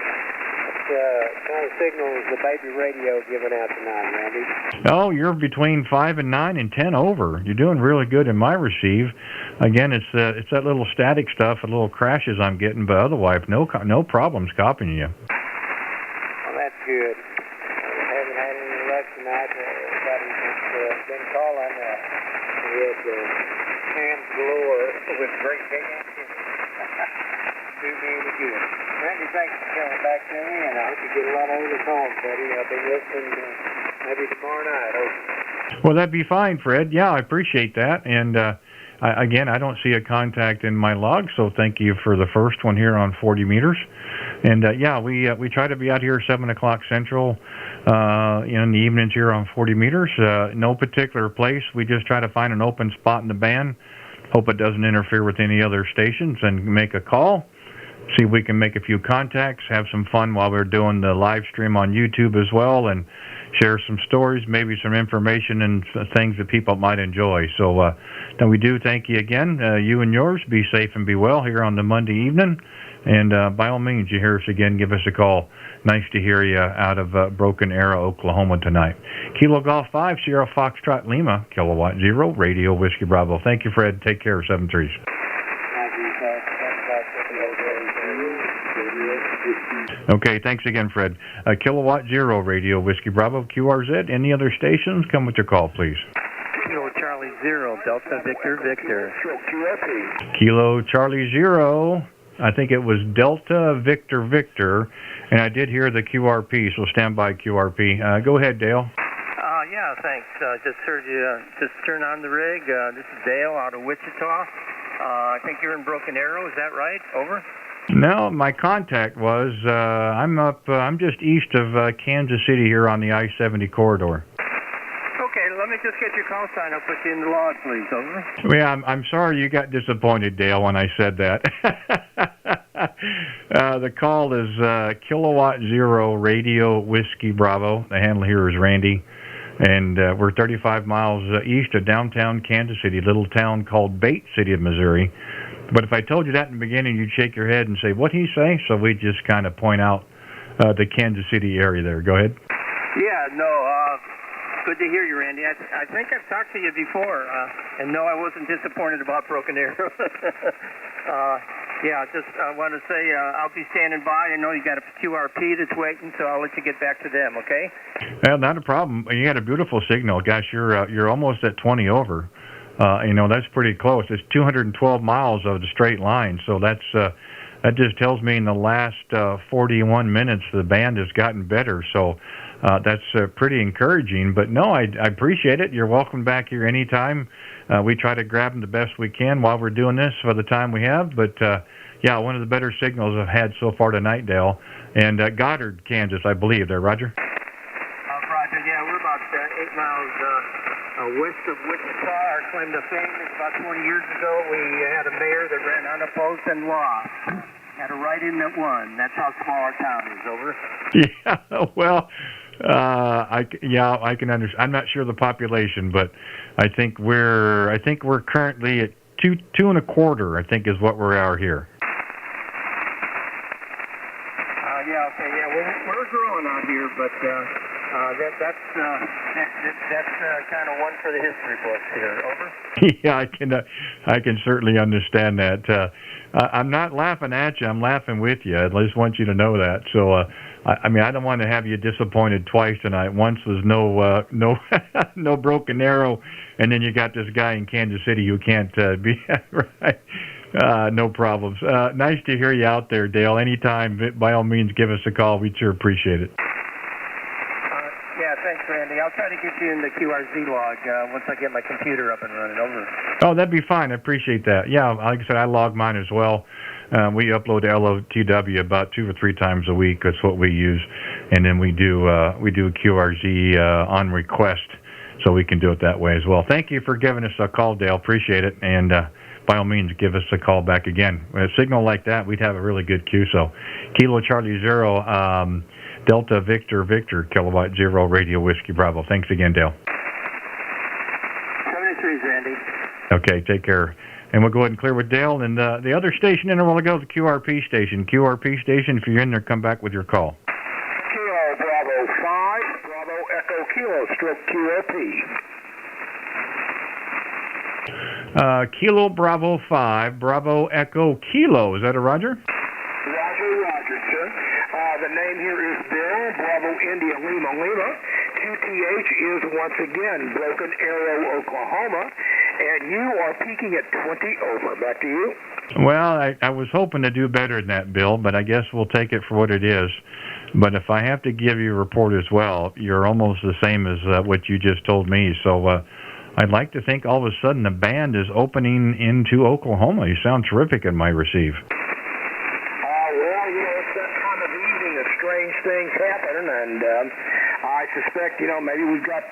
What kind of signal is the baby radio giving out tonight, Randy? Oh, you're between 5 and 9 and 10 over. You're doing really good in my receive. Again, it's that little static stuff, the little crashes I'm getting, but otherwise, no problems copying you. Well, that's good. We haven't had any luck tonight. Everybody's been calling. We had hands galore with great big action. Do me any good. Randy, thanks for coming back to me, and I hope you get a lot of other calls, buddy. I'll be listening maybe tomorrow night. Over. Well, that'd be fine, Fred. Yeah, I appreciate that. And again, I don't see a contact in my log, so thank you for the first one here on 40 meters. And yeah, we try to be out here 7 o'clock Central in the evenings here on 40 meters. No particular place. We just try to find an open spot in the band. Hope it doesn't interfere with any other stations, and make a call. See if we can make a few contacts, have some fun while we're doing the live stream on YouTube as well, and share some stories, maybe some information and things that people might enjoy. So then we do thank you again. You and yours, be safe and be well here on the Monday evening. And by all means, you hear us again, give us a call. Nice to hear you out of Broken Arrow, Oklahoma tonight. Kilo Golf 5, Sierra Foxtrot Lima, Kilowatt 0, Radio Whiskey Bravo. Thank you, Fred. Take care, 7-3s. Okay, thanks again, Fred. Kilowatt 0, Radio Whiskey Bravo, QRZ. Any other stations? Come with your call, please. Kilo Charlie 0, Delta Victor Victor. Kilo Charlie 0. I think it was Delta Victor Victor, and I did hear the QRP, so stand by QRP. Go ahead, Dale. Yeah, thanks. Just heard you just turn on the rig. This is Dale out of Wichita. I think you're in Broken Arrow, is that right? Over? No, my contact was, I'm just east of Kansas City here on the I-70 corridor. Okay, let me just get your call sign. I'll put you in the log, please. Over. Yeah, I'm sorry you got disappointed, Dale, when I said that. The call is Kilowatt 0, Radio Whiskey Bravo. The handle here is Randy. And we're 35 miles east of downtown Kansas City, a little town called Bate City of Missouri. But if I told you that in the beginning, you'd shake your head and say, what'd he say? So we just kind of point out the Kansas City area there. Go ahead. Yeah, no, good to hear you, Randy. I think I've talked to you before, and no, I wasn't disappointed about Broken Arrow. Yeah, just want to say I'll be standing by. I know you got a QRP that's waiting, so I'll let you get back to them, okay? Well, not a problem. You got a beautiful signal. Gosh, you're almost at 20 over. You know, that's pretty close. It's 212 miles of the straight line, so that just tells me in the last 41 minutes the band has gotten better. So that's pretty encouraging. But no, I appreciate it. You're welcome back here anytime. We try to grab them the best we can while we're doing this for the time we have. But yeah, one of the better signals I've had so far tonight, Dale. And Goddard, Kansas, I believe there, Roger. Roger, yeah, we're about 8 miles west of Wichita. Our claim to fame is about 20 years ago. We had a mayor that ran unopposed and lost. Had a write-in that won. That's how small our town is. Over. Yeah, well, I can understand. I'm not sure the population, but I think we're currently at 2.25. I think is what we are here. Yeah, okay, yeah, we're growing out here, but That's kind of one for the history books here. Over. Yeah, I can certainly understand that. I'm not laughing at you. I'm laughing with you. I just want you to know that. So, I mean, I don't want to have you disappointed twice tonight. Once was no Broken Arrow, and then you got this guy in Kansas City who can't be right. No problems. Nice to hear you out there, Dale. Anytime, by all means, give us a call. We'd sure appreciate it. Yeah, thanks, Randy. I'll try to get you in the QRZ log once I get my computer up and running. Over. Oh, that'd be fine. I appreciate that. Yeah, like I said, I log mine as well. We upload LOTW about 2 or 3 times a week. That's what we use, and then we do QRZ on request, so we can do it that way as well. Thank you for giving us a call, Dale. Appreciate it, and by all means, give us a call back again. With a signal like that, we'd have a really good queue. So, Kilo Charlie 0, Delta Victor Victor, Kilowatt 0, Radio Whiskey Bravo. Thanks again, Dale. 73, Randy. Okay, take care. And we'll go ahead and clear with Dale. And the other station in there, we'll go to the QRP station. QRP station, if you're in there, come back with your call. Kilo Bravo 5, Bravo Echo Kilo, stroke QRP. Kilo Bravo 5, Bravo Echo Kilo. Is that a Roger? Roger, sir. The name here is Bill, Bravo India Lima Lima. QTH is once again Broken Arrow, Oklahoma. And you are peaking at 20 over. Back to you. Well, I was hoping to do better than that, Bill, but I guess we'll take it for what it is. But if I have to give you a report as well, you're almost the same as what you just told me. So I'd like to think all of a sudden the band is opening into Oklahoma. You sound terrific in my receive. Well, it's that time of evening that strange things happen, and I suspect, maybe we've got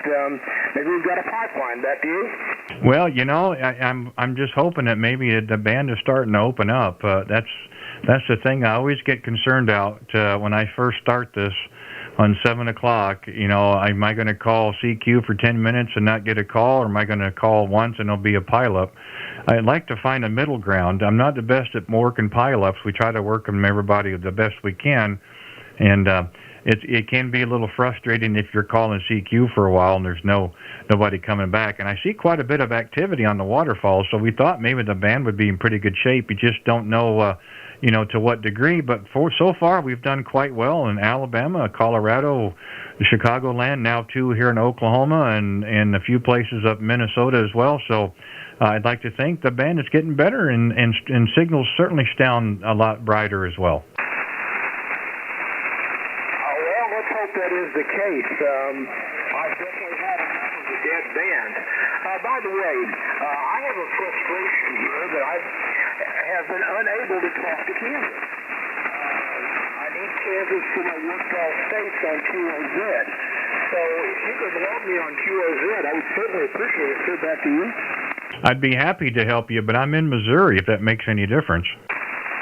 a pipeline. Back to you. Well, I'm just hoping that maybe the band is starting to open up. That's the thing I always get concerned out when I first start this on 7 o'clock. Am I going to call CQ for 10 minutes and not get a call, or am I going to call once and it'll be a pileup? I'd like to find a middle ground. I'm not the best at working pileups. We try to work them everybody the best we can, and it can be a little frustrating if you're calling CQ for a while and there's nobody coming back. And I see quite a bit of activity on the waterfalls, so we thought maybe the band would be in pretty good shape. You just don't know, to what degree. But so far, we've done quite well in Alabama, Colorado, Chicagoland, now 2 here in Oklahoma, and a few places up Minnesota as well. So I'd like to think the band is getting better, and signals certainly sound a lot brighter as well. That is the case. I've definitely had enough of the dead band. By the way, I have a frustration here that I have been unable to talk to Kansas. I need Kansas for my workball states on QOZ. So if you could log me on QOZ, I would certainly appreciate it. Sir, back to you. I'd be happy to help you, but I'm in Missouri, if that makes any difference.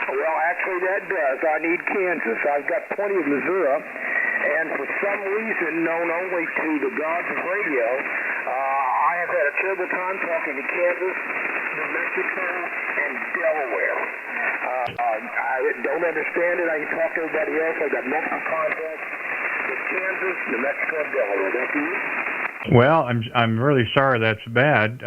Well, actually, that does. I need Kansas. I've got plenty of Missouri. And for some reason known only to the gods of radio, I have had a terrible time talking to Kansas, New Mexico, and Delaware. I don't understand it. I can talk to everybody else. I've got multiple contacts with Kansas, New Mexico, and Delaware. That's you? Well, I'm really sorry that's bad.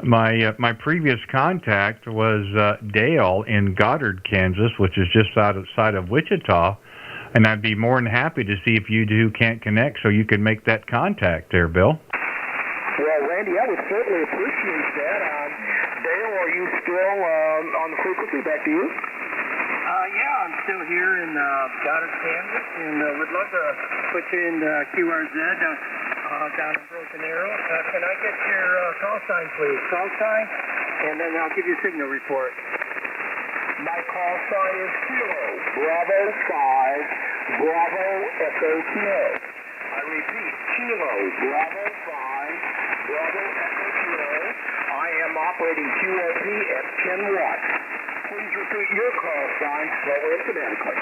My previous contact was Dale in Goddard, Kansas, which is just outside of Wichita. And I'd be more than happy to see if you two can't connect so you can make that contact there, Bill. Well, Randy, I would certainly appreciate that. Dale, are you still on the frequency? Back to you. Yeah, I'm still here in Goddard, Kansas, and would love to put you in QRZ down in Broken Arrow. Can I get your call sign, please? Call sign, and then I'll give you a signal report. My call sign is Kilo, Bravo 5, Bravo Echo Kilo. I repeat, Kilo, Bravo 5, Bravo Echo Kilo. I am operating QOP at 10 watts. Please repeat your call sign slowly and phonetically.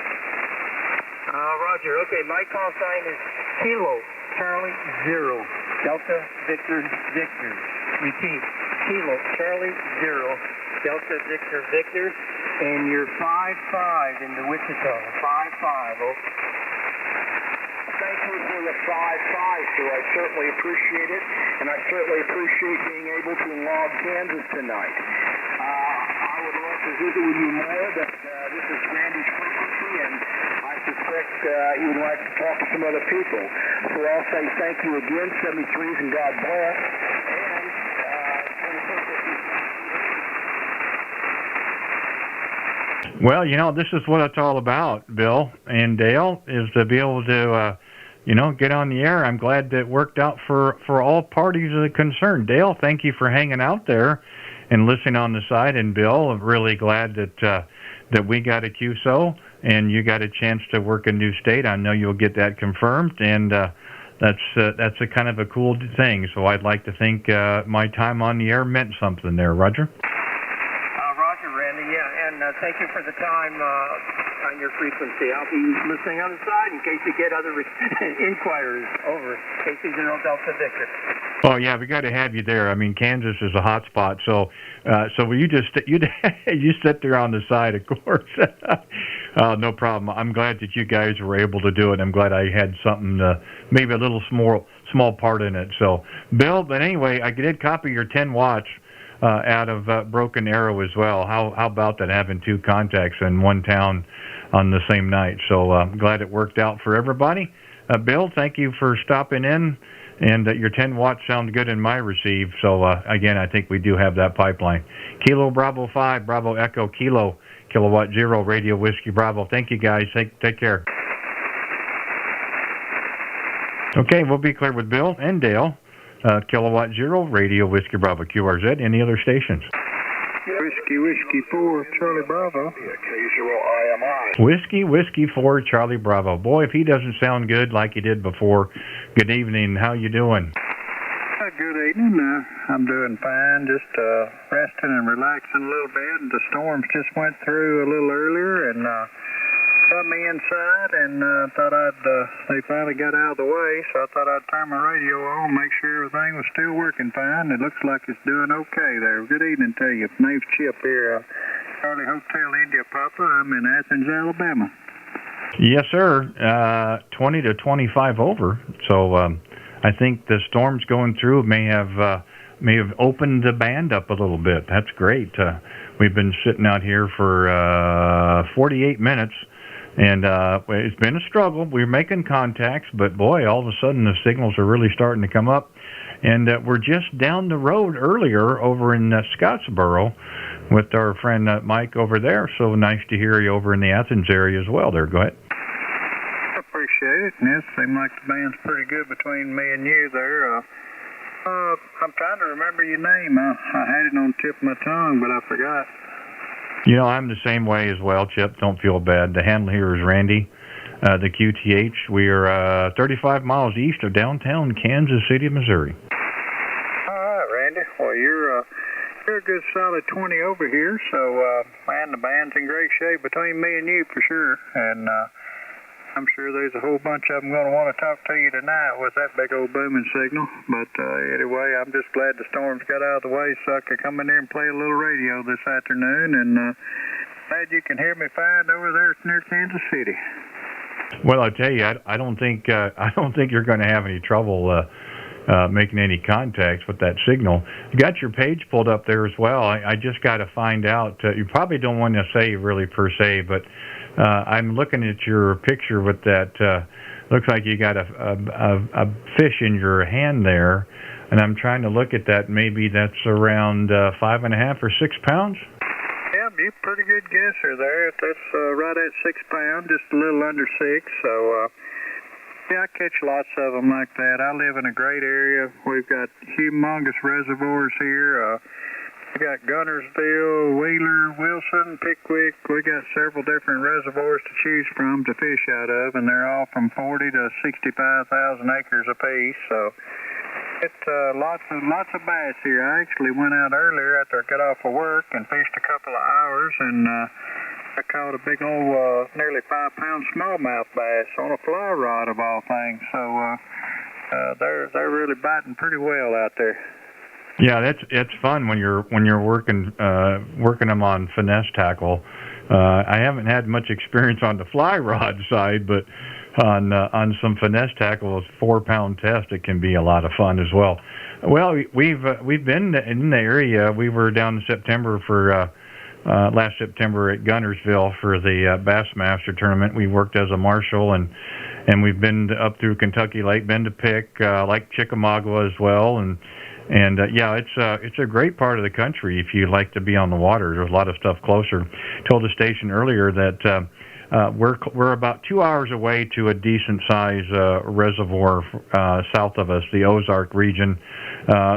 Roger. Okay, my call sign is Kilo, Charlie 0, Delta Victor Victor. Repeat, Kilo, Charlie 0, Delta Victor Victor. And you're 5-5 into Wichita. 5-5. Thank you for only a 5.5, so I certainly appreciate it, and I certainly appreciate being able to log Kansas tonight. I would love to visit with you more, but this is Randy's frequency, and I suspect he would like to talk to some other people. So I'll say thank you again, 73s, and God bless. Well, this is what it's all about, Bill and Dale, is to be able to, get on the air. I'm glad that it worked out for all parties concerned. Dale, thank you for hanging out there and listening on the side. And Bill, I'm really glad that we got a QSO and you got a chance to work a new state. I know you'll get that confirmed, and that's a kind of a cool thing. So I'd like to think my time on the air meant something there, Roger. Thank you for the time on your frequency. I'll be listening on the side in case you get other inquiries over. KC0 Delta Victor. Oh yeah, we got to have you there. I mean, Kansas is a hot spot, so you sit there on the side, of course. No problem. I'm glad that you guys were able to do it. I'm glad I had something, maybe a little small part in it. So, Bill, but anyway, I did copy your 10 watch. Out of Broken Arrow as well. How about that, having two contacts in one town on the same night? So I'm glad it worked out for everybody. Bill, thank you for stopping in, and your 10 watts sound good in my receive. So again, I think we do have that pipeline. Kilo Bravo 5, Bravo Echo Kilo, Kilowatt 0, Radio Whiskey Bravo. Thank you guys. Take care. Okay, we'll be clear with Bill and Dale. Kilowatt 0, Radio Whiskey Bravo, QRZ. Any other stations? Whiskey 4, Charlie Bravo. K0IMI. Whiskey 4, Charlie Bravo. Boy, if he doesn't sound good like he did before, good evening. How you doing? Good evening. I'm doing fine. Just resting and relaxing a little bit. And the storms just went through a little earlier, and got me inside, and thought they finally got out of the way, so I thought I'd turn my radio on, make sure everything was still working fine. It looks like it's doing okay there. Good evening to you. My name's Chip here, Charlie Hotel India Papa. I'm in Athens, Alabama. Yes, sir. 20 to 25 over. So I think the storms going through may have opened the band up a little bit. That's great. We've been sitting out here for 48 minutes. And it's been a struggle. We're making contacts, but boy, all of a sudden the signals are really starting to come up. And we're just down the road earlier over in Scottsboro with our friend Mike over there. So nice to hear you over in the Athens area as well there. Go ahead. I appreciate it. And it seemed like the band's pretty good between me and you there. I'm trying to remember your name. I had it on the tip of my tongue, but I forgot. I'm the same way as well, Chip. Don't feel bad. The handle here is Randy, the QTH. We are 35 miles east of downtown Kansas City, Missouri. All right, Randy. Well, you're a good solid 20 over here, so man, the band's in great shape between me and you for sure. And I'm sure there's a whole bunch of them going to want to talk to you tonight with that big old booming signal. But anyway, I'm just glad the storms got out of the way so I could come in there and play a little radio this afternoon. And glad you can hear me fine over there near Kansas City. Well, I'll tell you, I don't think you're going to have any trouble making any contacts with that signal. You got your page pulled up there as well. I just got to find out. You probably don't want to say really per se, but I'm looking at your picture with that. Looks like you got a fish in your hand there, and I'm trying to look at that. Maybe that's around 5.5 or 6 pounds. Yeah, you're a pretty good guesser there. That's right at 6 pounds, just a little under 6. So yeah, I catch lots of them like that. I live in a great area. We've got humongous reservoirs here. We got Gunnersville, Wheeler, Wilson, Pickwick. We got several different reservoirs to choose from to fish out of, and they're all from 40 to 65,000 acres apiece. So it's lots of bass here. I actually went out earlier after I got off of work and fished a couple of hours, and I caught a big old, nearly 5-pound smallmouth bass on a fly rod of all things. So they're really biting pretty well out there. Yeah, it's fun when you're working them on finesse tackle. I haven't had much experience on the fly rod side, but on some finesse tackle, a 4-pound test. It can be a lot of fun as well. Well, we've been in the area. We were down in September for last September at Gunnersville for the Bassmaster tournament. We worked as a marshal, and we've been up through Kentucky Lake, been to Pick, Lake Chickamauga as well, and yeah, it's a great part of the country if you like to be on the water. There's a lot of stuff closer. Told the station earlier that we're about 2 hours away to a decent size reservoir south of us, the Ozark region,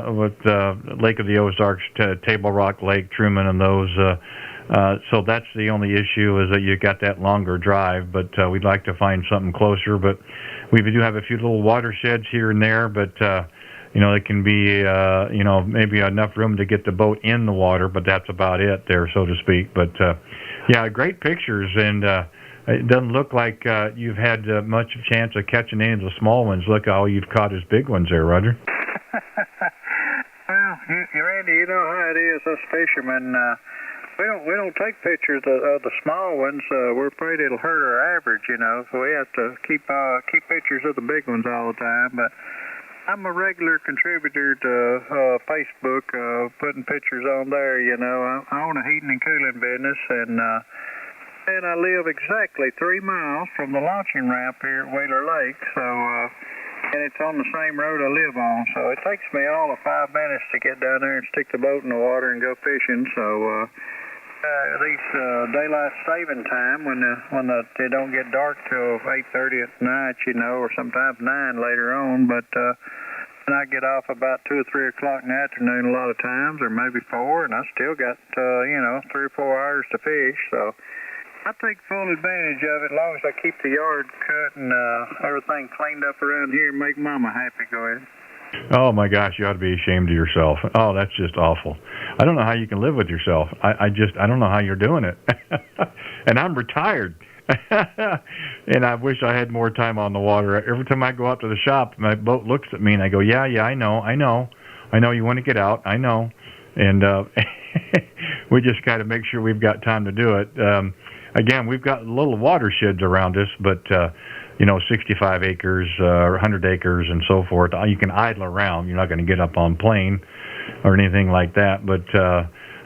with Lake of the Ozarks, Table Rock Lake, Truman, and those. So that's the only issue, is that you got that longer drive, but we'd like to find something closer. But we do have a few little watersheds here and there, but it can be maybe enough room to get the boat in the water, but that's about it there, so to speak. But yeah, great pictures, and it doesn't look like you've had much chance of catching any of the small ones. Look, all you've caught is big ones there, Roger. Well, Randy, you know how it is, us fishermen. We don't take pictures of the small ones. We're afraid it'll hurt our average, so we have to keep pictures of the big ones all the time. But I'm a regular contributor to Facebook, putting pictures on there. I own a heating and cooling business, and I live exactly 3 miles from the launching ramp here at Wheeler Lake. So, and it's on the same road I live on. So it takes me all of 5 minutes to get down there and stick the boat in the water and go fishing. So. These daylight saving time when they don't get dark till 8:30 at night, or sometimes 9 later on. But and I get off about 2 or 3 o'clock in the afternoon a lot of times, or maybe 4, and I still got 3 or 4 hours to fish. So I take full advantage of it as long as I keep the yard cut and everything cleaned up around here and make Mama happy. Go ahead. Oh my gosh, you ought to be ashamed of yourself. Oh, that's just awful. I don't know how you can live with yourself. I don't know how you're doing it. And I'm retired. And I wish I had more time on the water. Every time I go out to the shop, my boat looks at me and I go, yeah, I know you want to get out. I know. And we just got to make sure we've got time to do it. Again, we've got little watersheds around us, but 65 acres, 100 acres, and so forth. You can idle around. You're not going to get up on plane or anything like that. But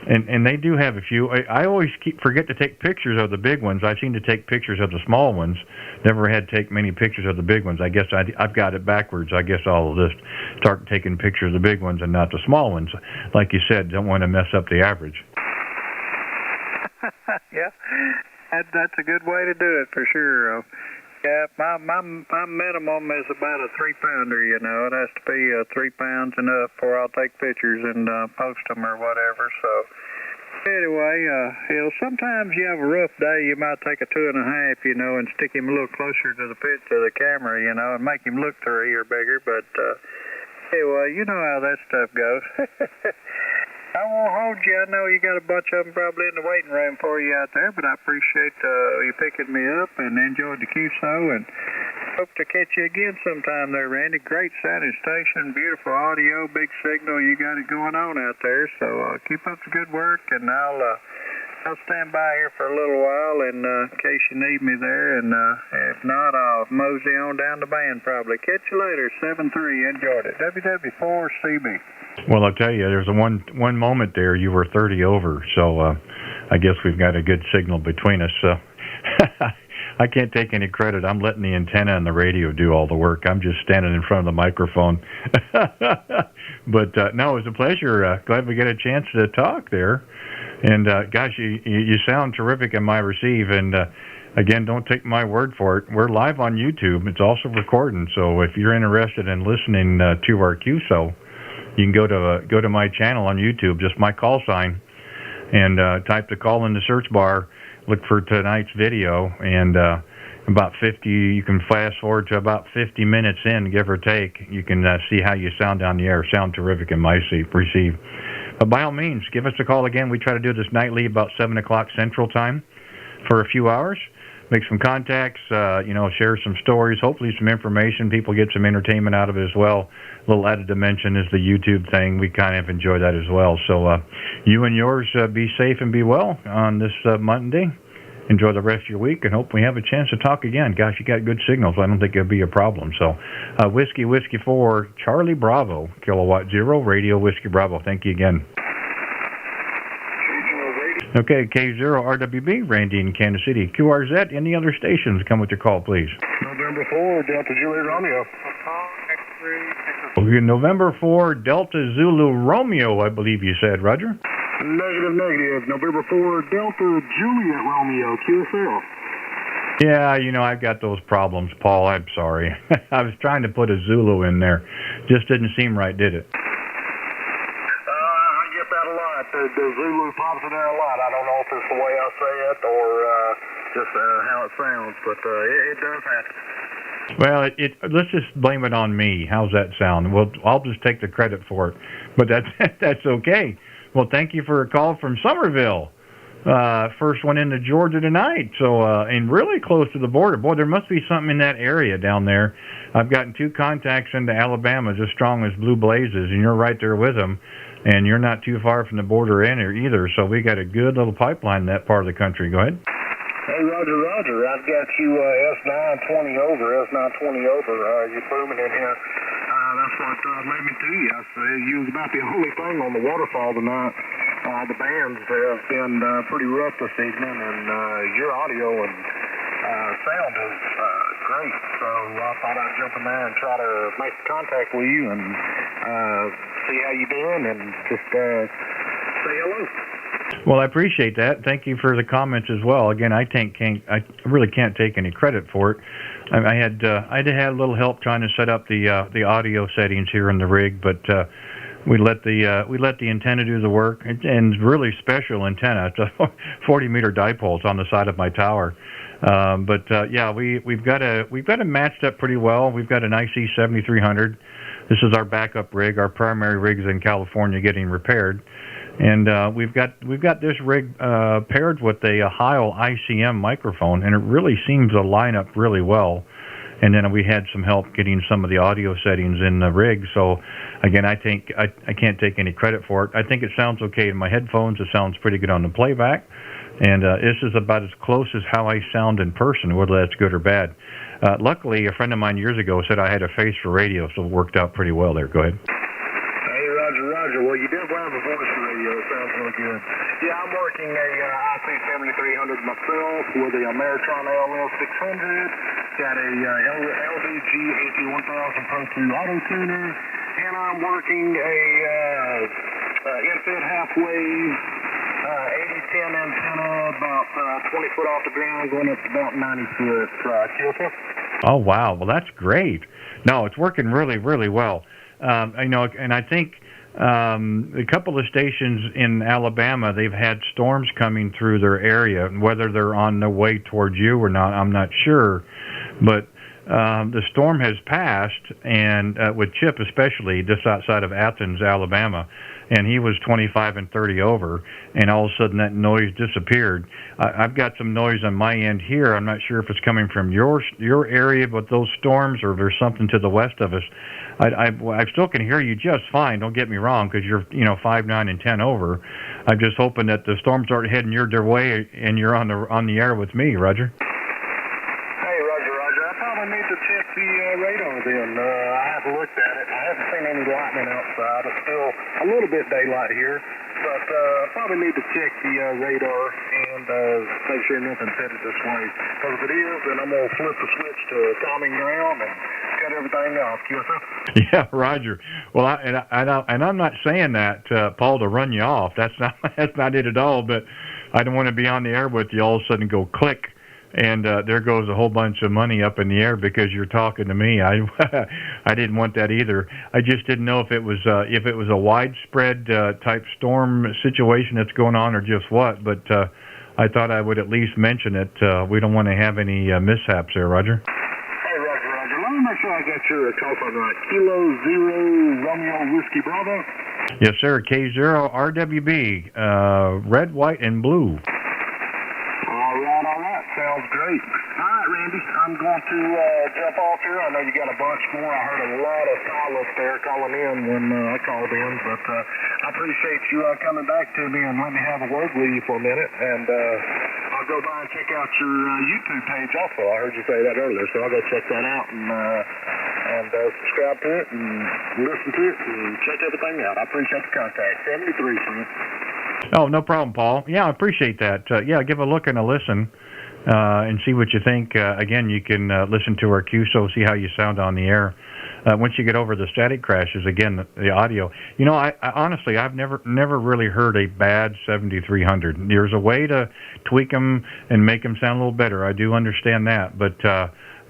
and they do have a few. I always forget to take pictures of the big ones. I seem to take pictures of the small ones. Never had to take many pictures of the big ones. I guess I've got it backwards. I guess I'll just start taking pictures of the big ones and not the small ones. Like you said, don't want to mess up the average. Yeah, that's a good way to do it for sure. Yeah, my minimum is about a 3-pounder. It has to be 3 pounds and up before I'll take pictures and post them or whatever. So anyway, sometimes you have a rough day. You might take a 2.5, and stick him a little closer to the camera, and make him look 3 or bigger. But anyway, you know how that stuff goes. I won't hold you. I know you got a bunch of them probably in the waiting room for you out there, but I appreciate you picking me up and enjoyed the QSO, and hope to catch you again sometime there, Randy. Great sounding station, beautiful audio, big signal. You got it going on out there, so keep up the good work, and I'll stand by here for a little while in case you need me there, and if not, I'll mosey on down the band probably. Catch you later, 7-3. Enjoyed it. WW4CB. Well, I'll tell you, there's one moment there you were 30 over, so I guess we've got a good signal between us. I can't take any credit. I'm letting the antenna and the radio do all the work. I'm just standing in front of the microphone. But no, it was a pleasure. Glad we get a chance to talk there. And gosh, you sound terrific in my receive. And again, don't take my word for it. We're live on YouTube. It's also recording. So if you're interested in listening to our QSO, you can go to my channel on YouTube, just my call sign, and type the call in the search bar. Look for tonight's video, and about 50. You can fast forward to about 50 minutes in, give or take. You can see how you sound down the air. Sound terrific in my receive. But by all means, give us a call again. We try to do this nightly about 7 o'clock Central Time for a few hours. Make some contacts, share some stories, hopefully some information. People get some entertainment out of it as well. A little added dimension is the YouTube thing. We kind of enjoy that as well. So you and yours be safe and be well on this Monday. enjoy the rest of your week, and hope we have a chance to talk again. Gosh, you got good signals. I don't think it'll be a problem. So, Whiskey 4, Charlie Bravo, Kilowatt 0, Radio Whiskey Bravo. Thank you again. Okay, K0 RWB, Randy in Kansas City. QRZ, any other stations? Come with your call, please. November 4, Delta Juliet Romeo. Okay, November 4, Delta Zulu Romeo, I believe you said, Roger. Negative. November 4, Delta Juliet Romeo, QSL. Yeah, you know, I've got those problems, Paul. I'm sorry. I was trying to put a Zulu in there. Just didn't seem right, did it? I get that a lot. The Zulu pops in there a lot. I don't know if it's the way I say it or just how it sounds, but it does happen. Well, let's just blame it on me. How's that sound? Well, I'll just take the credit for it, but that's okay. Well, thank you for a call from Somerville. First one into Georgia tonight, so and really close to the border. Boy, there must be something in that area down there. I've gotten 2 contacts into Alabama just strong as blue blazes, and you're right there with them, and you're not too far from the border either, so we got a good little pipeline in that part of the country. Go ahead. Hey, Roger. I've got you S920 over. You're booming in here. That's what led me to you. You was about the only thing on the waterfall tonight. The bands have been pretty rough this evening, and your audio and sound is great. So I thought I'd jump in there and try to make contact with you and see how you doing and just say hello. Well, I appreciate that. Thank you for the comments as well. Again, I really can't take any credit for it. I had a little help trying to set up the audio settings here in the rig, but we let the antenna do the work, and really special antenna. It's a 40-meter dipole. It's on the side of my tower. Yeah, we've got it matched up pretty well. We've got an IC 7300. This is our backup rig. Our primary rig is in California getting repaired. And we've got this rig paired with a Heil ICM microphone, and it really seems to line up really well. And then we had some help getting some of the audio settings in the rig. So again, I think I can't take any credit for it. I think it sounds okay in my headphones. It sounds pretty good on the playback. And this is about as close as how I sound in person, whether that's good or bad. Luckily, a friend of mine years ago said I had a face for radio, so it worked out pretty well there. Go ahead. Roger. Well, you did have a voice for radio. It sounds really good. Yeah, I'm working a IC 7300 myself with a Ameritron LL600. Got a LDG AP1000 Pro 2 auto tuner, and I'm working a infrared half-wave 8010 antenna, about 20 foot off the ground, going up to about 90 foot. Oh wow! Well, that's great. No, it's working really, really well. And I think a couple of stations in Alabama, they've had storms coming through their area, and whether they're on their way towards you or not, I'm not sure. But the storm has passed, and with Chip especially, just outside of Athens, Alabama, and he was 25 and 30 over, and all of a sudden that noise disappeared. I've got some noise on my end here. I'm not sure if it's coming from your area with those storms, or if there's something to the west of us. I still can hear you just fine. Don't get me wrong, because you're 5, 9, and 10 over. I'm just hoping that the storms aren't heading your way, and you're on the air with me, Roger. Hey, Roger. I probably need to check the radar then. I haven't looked at it. I haven't seen any lightning outside. It's still a little bit daylight here, but I probably need to check the radar and make sure nothing's headed this way. Because if it is, then I'm going to flip the switch to calming ground and cut everything off. Yeah, Roger. Well, I'm not saying that, Paul, to run you off. That's not it at all. But I don't want to be on the air with you all of a sudden go click, and there goes a whole bunch of money up in the air because you're talking to me. I didn't want that either. I just didn't know if it was a widespread type storm situation that's going on or just what. But I thought I would at least mention it. We don't want to have any mishaps there, Roger. Hey, Roger. Let me make sure I got your telephone right. Kilo 0 Romeo Whiskey Bravo. Yes, sir. K0 RWB, red, white, and blue. All right. Sounds great. All right, Randy. I'm going to jump off here. I know you got a bunch more. I heard a lot of pilots there calling in when I called in, but I appreciate you coming back to me and let me have a word with you for a minute. And I'll go go by and check out your YouTube page also. I heard you say that earlier, so I'll go check that out and subscribe to it and listen to it and check everything out. I appreciate the contact. 73, friend. Oh, no problem, Paul. Yeah, I appreciate that. Yeah, give a look and a listen and see what you think. Again, you can listen to our QSO, see how you sound on the air. Once you get over the static crashes, again, the audio. You know, I honestly, I've never really heard a bad 7300. There's a way to tweak them and make them sound a little better. I do understand that, but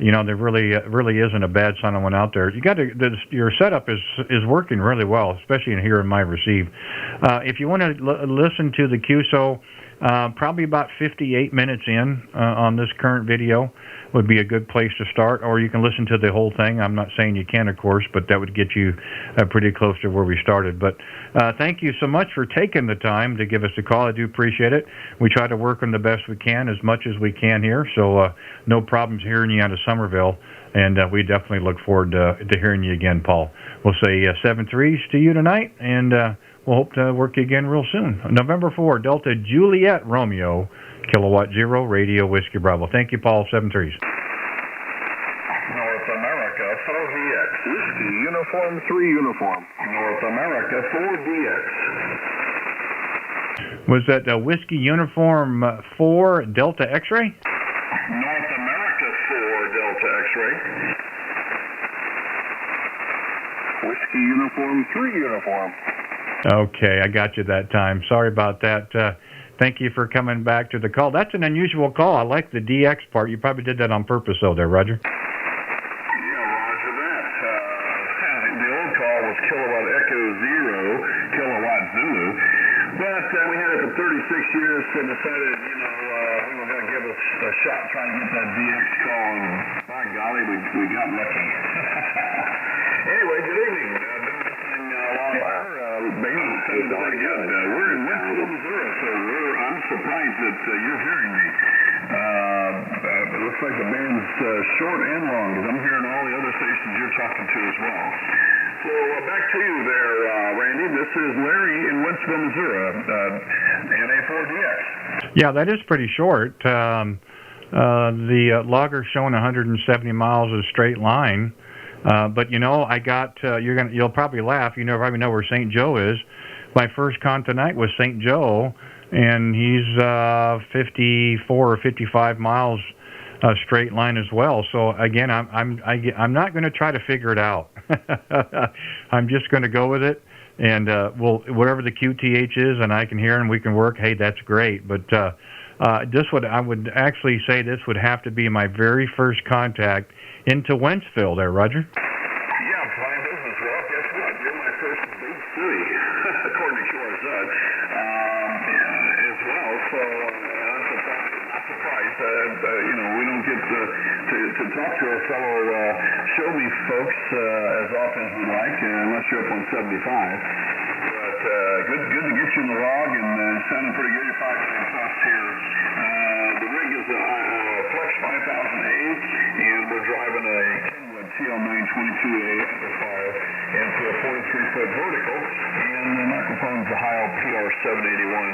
you know, there really isn't a bad sounding one out there. You got to, your setup is working really well, especially in here in my receive. If you want to listen to the QSO, probably about 58 minutes in on this current video would be a good place to start, or you can listen to the whole thing. I'm not saying you can, of course, but that would get you pretty close to where we started. But thank you so much for taking the time to give us a call. I do appreciate it. We try to work on the best we can, as much as we can here, so no problems hearing you out of Somerville, and we definitely look forward to hearing you again, Paul. We'll say 7-3s to you tonight, and we'll hope to work you again real soon. November 4, Delta Juliet Romeo, Kilowatt 0, Radio Whiskey Bravo. Thank you, Paul. 7-3s. North America 4DX. Whiskey Uniform 3 Uniform. North America 4DX. Was that Whiskey Uniform 4 Delta X-Ray? North America 4 Delta X-Ray. Whiskey Uniform 3 Uniform. Okay, I got you that time. Sorry about that. Thank you for coming back to the call. That's an unusual call. I like the DX part. You probably did that on purpose, though, there, Roger. Yeah, Roger that. The old call was Kilowatt Echo 0, Kilowatt Zulu. But we had it for 36 years and decided, you know, we were going to give us a shot trying to get that DX call, and by golly, we got lucky. Anyway, good evening. Been listening along here. Bailey's saying pretty good. We're in Winslow, Missouri, so I'm surprised that you're hearing me. It looks like the band's short and long, because I'm hearing all the other stations you're talking to as well. So back to you there, Randy. This is Larry in Winslow, Missouri, NA4DX. Yeah, that is pretty short. The logger's showing 170 miles of straight line. But you know, I got you'll probably laugh. You probably know where St. Joe is. My first con tonight was St. Joe, and he's 54 or 55 miles straight line as well. So again, I'm not going to try to figure it out. I'm just going to go with it, and whatever the QTH is, and I can hear and we can work. Hey, that's great. But I would actually say this would have to be my very first contact into Wentzville there, Roger. Yeah, fine business. Well, guess what? You're my first big city, according to Shorzud, as well. So I'm not surprised. You know, we don't get to talk to our fellow show me folks as often as we like, unless you're up on 75. But good to get you in the log, and sounding pretty good. You're 5 plus here. The rig is a Flex 5000A, and we're driving a Kenwood TL922A amplifier into a 43-foot vertical, and the microphone's a Heil PR781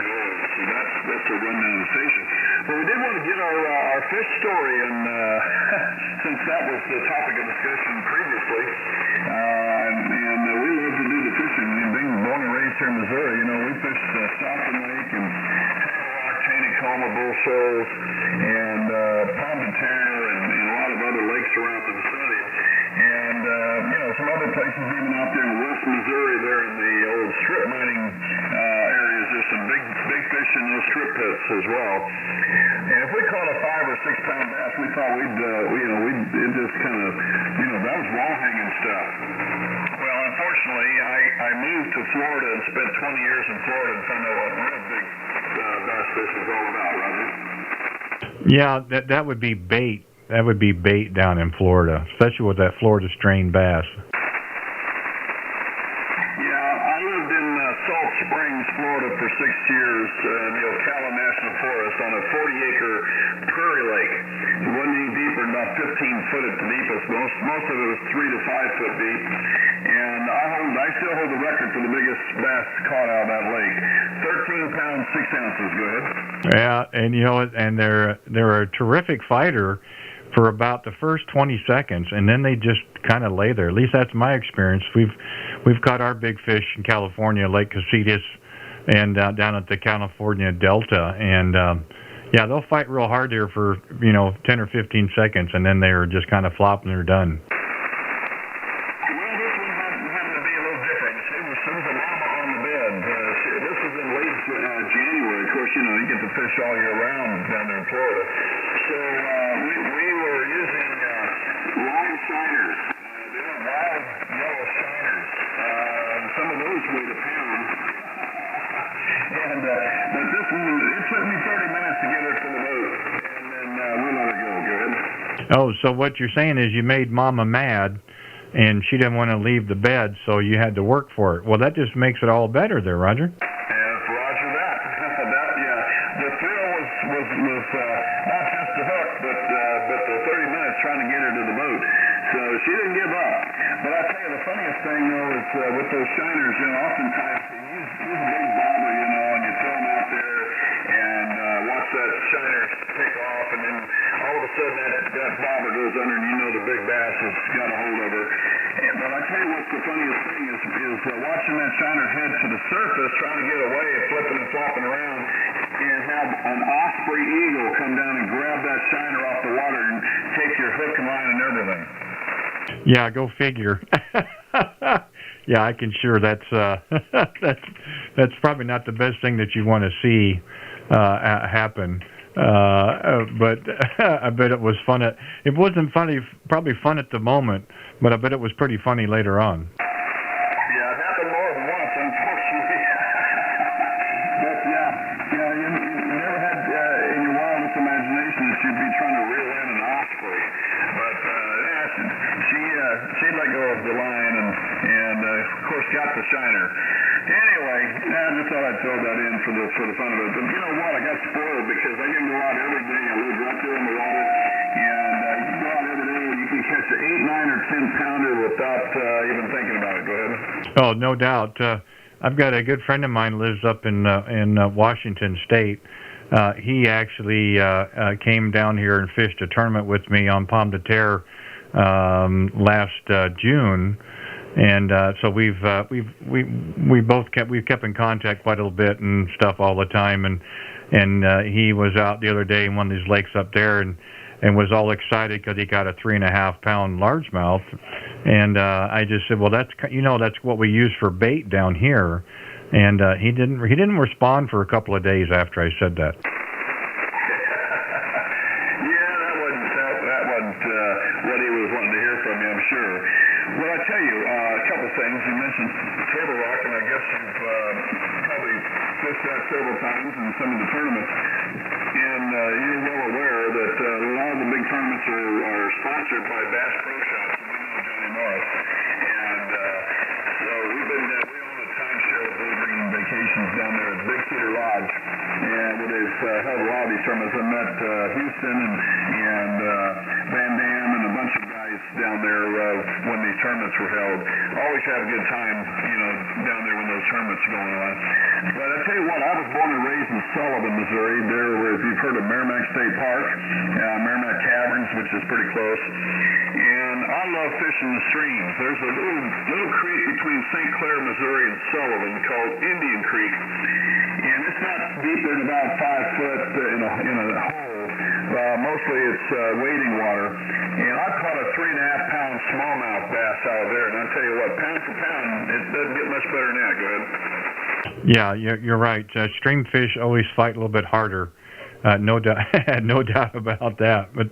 Gold. So that's a rundown of the station. But we did want to get our fish story, and since that was the topic of discussion previously, and we love to do the fishing. Being born and raised here in Missouri, you know, we fished Stockton Lake and Tanacoma, Bull Shoals, and Palm de Terre, and a lot of other lakes around the vicinity. And, you know, some other places even out there in West Missouri, there in the old strip mining areas, there's some big fish in those strip pits as well. And if we caught a 5 or 6 pound bass, we thought it just kind of, you know, that was raw hanging stuff. Well, unfortunately, I moved to Florida and spent 20 years in Florida and found out what real big bass fishing is all about, Roger. Yeah, that would be bait. That would be bait down in Florida, especially with that Florida strain bass. Yeah, I lived in Salt Springs, Florida for 6 years in the Ocala National Forest on a 40-acre prairie lake. It wasn't any deeper than about 15 foot at the deepest. Most of it was 3 to 5 foot deep. And I still hold the record for the biggest bass caught out of that lake. 13 pounds 6 ounces. Go ahead. Yeah, and you know, and they're a terrific fighter for about the first 20 seconds, and then they just kind of lay there. At least that's my experience. We've caught our big fish in California, Lake Casitas, and down at the California Delta, and yeah, they'll fight real hard there for 10 or 15 seconds, and then they're just kind of flopping. They're done. Well, this one happened to be a little different. There was a llama on the bed. This was in late January. Of course, you get to fish all year round down there in Florida. So we were using live shiners. They're wild yellow shiners. Some of those weighed a pound. And but this one, it took me 30 minutes to get her to the boat, and then we let her go. Go ahead. Oh, so what you're saying is you made Mama mad, and she didn't want to leave the bed, so you had to work for it. Well, that just makes it all better there, Roger. Roger that. The thrill was not just the hook, but the 30 minutes trying to get her to the boat. So she didn't give up. But I tell you, the funniest thing though is with those shiners, oftentimes you use a big bobber, and you throw them out there and watch that shiner take off, and then all of a sudden that bobber goes under, and the big bass has got a hold of her. But I tell you what's the funniest thing is watching that shiner head to the surface, trying to get away, flipping and flopping around, and have an osprey eagle come down and grab that shiner off the water and take your hook and line and everything. Yeah, go figure. Yeah, I can sure that's probably not the best thing that you want to see happen. But I bet it was fun. It wasn't funny, probably fun at the moment, but I bet it was pretty funny later on. Yeah, it happened more than once, unfortunately. But you never had in your wildest imagination that you'd be trying to reel in an osprey. But she let go of the line and of course got the shiner. Anyway, I just thought I'd throw that in for the fun of it. But you know what? I got spoiled because I can go out every day. I live right there in the water, and you can go out every day and you can catch an 8, 9, or 10 pounder without even thinking about it. Go ahead. Oh, no doubt. I've got a good friend of mine lives up in Washington State. He actually came down here and fished a tournament with me on Pomme de Terre last June, and so we've kept in contact quite a little bit and stuff all the time, and he was out the other day in one of these lakes up there and was all excited because he got a 3.5-pound largemouth, and I just said, well, that's what we use for bait down here, and he didn't respond for a couple of days after I said that. What he was wanting to hear from you, I'm sure. Well, I tell you, a couple things. You mentioned Table Rock, and I guess you've probably fished that several times in some of the tournaments. And you're well aware that a lot of the big tournaments are sponsored by Bass Pro Shops, and we know Johnny Morris. And so we own a timeshare of Blue Green Vacations down there at Big Cedar Lodge, and where they've held a lot of these tournaments. I met Houston and Van Dam and a bunch of guys down there when these tournaments were held. Always have a good time, down there when those tournaments are going on. But I tell you what, I was born and raised in Sullivan, Missouri. There, if you've heard of Merrimack State Park, Merrimack Caverns, which is pretty close. And I love fishing the streams. There's a little creek between St. Clair, Missouri, and Sullivan called Indian Creek, and it's not deeper than about 5 foot in a hole. Mostly it's wading water, and I caught a 3.5-pound smallmouth bass out of there, and I tell you what, pound for pound, it doesn't get much better than that. Go ahead. Yeah, you're right. Stream fish always fight a little bit harder. No doubt, no doubt about that. But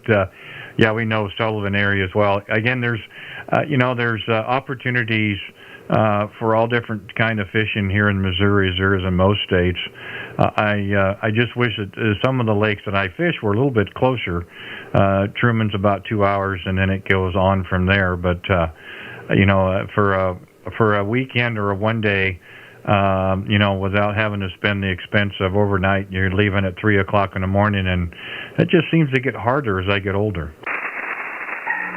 yeah, we know Sullivan area as well. Again, there's opportunities for all different kind of fishing here in Missouri as there is in most states. I just wish that some of the lakes that I fish were a little bit closer. Truman's about 2 hours, and then it goes on from there. But for a weekend or a one day, without having to spend the expense of overnight, you're leaving at 3 o'clock in the morning, and it just seems to get harder as I get older.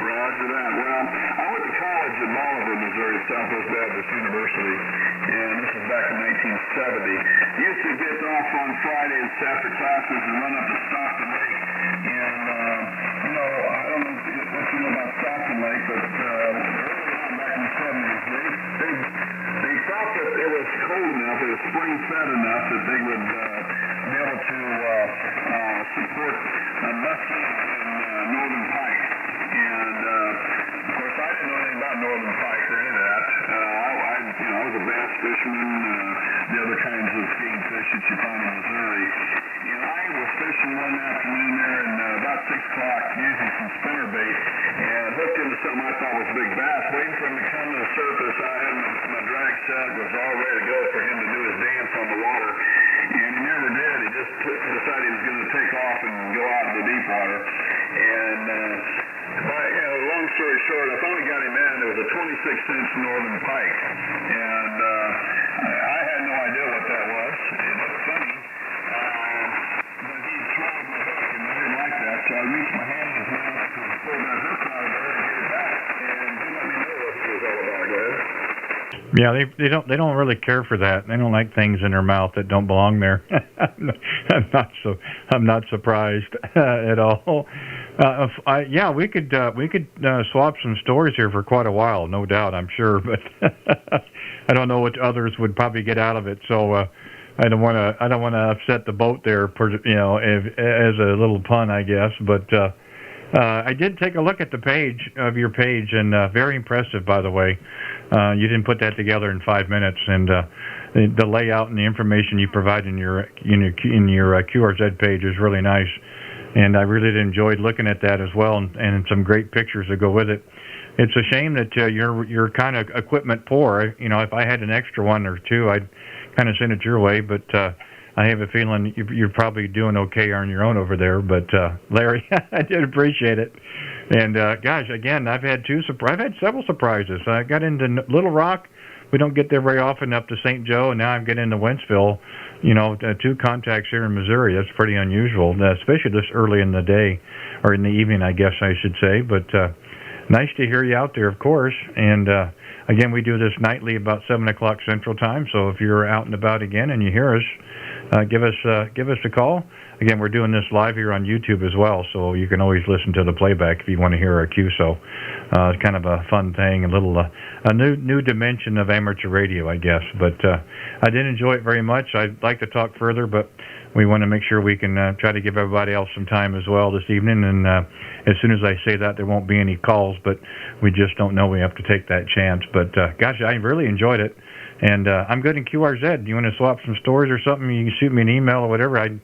Roger that. Well, I went to college in Bolivar, Missouri, Southwest Baptist University, and this was back in 1970. Used to get off on Fridays after classes and run up to Stockton Lake. And, you know, I don't know what you know about Stockton Lake, but early on back in the 70s, they thought that it was cold enough, it was spring fed enough that they would be able to support muskie and northern pike. And, of course, I didn't know anything about northern pike or any of that. I was a bass fisherman, the other kinds of game fish that you find in Missouri. And I was fishing one afternoon there, and about 6 o'clock, using some spinnerbait, and hooked into something I thought was a big bass. Waiting for him to come to the surface, I had my drag set, was all ready to go for him to do his dance on the water. And he never did. He just decided he was going to take off and go out in the deep water. And, long story short, I finally got him in. It was a 26-inch northern pike. And I had no idea what that was. It looked funny. But he swallowed my hook, and I didn't like that. So I reached my hand in his mouth to pull that hook out of there and get it back. And he let me know what he was all about. Go ahead. Yeah, they don't really care for that. They don't like things in their mouth that don't belong there. I'm not surprised at all. We could swap some stories here for quite a while, no doubt, I'm sure, but I don't know what others would probably get out of it. So I don't want to upset the boat there, as a little pun, I guess. But I did take a look at the page of your page, and very impressive, by the way. You didn't put that together in 5 minutes, and the layout and the information you provide in your QRZ page is really nice, and I really enjoyed looking at that as well, and some great pictures that go with it. It's a shame that you're kind of equipment poor. You know, if I had an extra one or two, I'd kind of send it your way, but I have a feeling you're probably doing okay on your own over there. But Larry, I did appreciate it. And gosh, again, I've had several surprises. I got into Little Rock. We don't get there very often, up to St. Joe, and now I'm getting into Wentzville. 2 contacts here in Missouri. That's pretty unusual, especially this early in the day, or in the evening, I guess I should say. But nice to hear you out there, of course. And again, we do this nightly about 7 o'clock Central Time. So if you're out and about again and you hear us, give us a call. Again, we're doing this live here on YouTube as well, so you can always listen to the playback if you want to hear our QSO. It's kind of a fun thing, a new dimension of amateur radio, I guess. But I did enjoy it very much. I'd like to talk further, but we want to make sure we can try to give everybody else some time as well this evening. And as soon as I say that, there won't be any calls, but we just don't know. We have to take that chance. But gosh, I really enjoyed it. And I'm good in QRZ. Do you want to swap some stories or something? You can shoot me an email or whatever.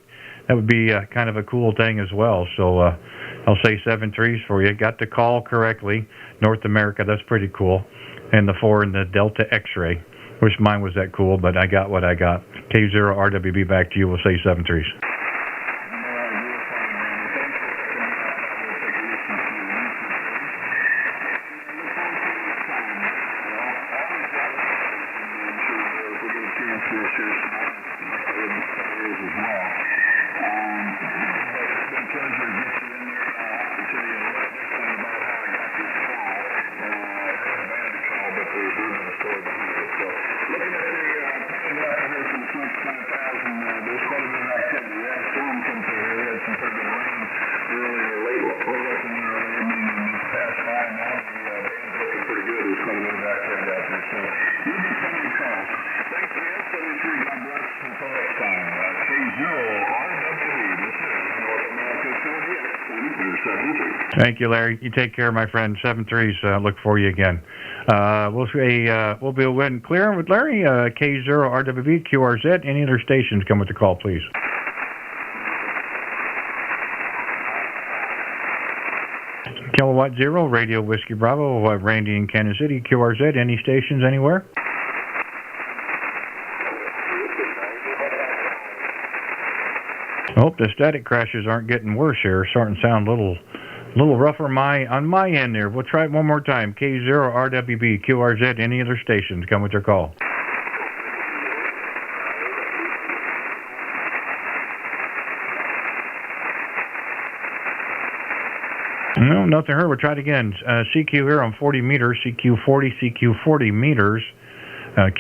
That would be kind of a cool thing as well. So I'll say 7 3s for you. Got the call correctly. North America, that's pretty cool. And the 4 in the Delta X-ray. Wish mine was that cool, but I got what I got. K0RWB back to you. We'll say 7 3s. Thank you, Larry. You take care, my friend. 7 3s. Look for you again. We'll be when clear with Larry. K0RWB QRZ. Any other stations come with the call, please. Kilowatt 0, Radio Whiskey Bravo. Randy in Kansas City. QRZ. Any stations anywhere? Oh, the static crashes aren't getting worse here. Starting to sound a little rougher on my end there. We'll try it one more time. K0RWB QRZ. Any other stations come with your call. No, nothing heard. We'll try it again. CQ here on 40 meters. CQ 40 meters.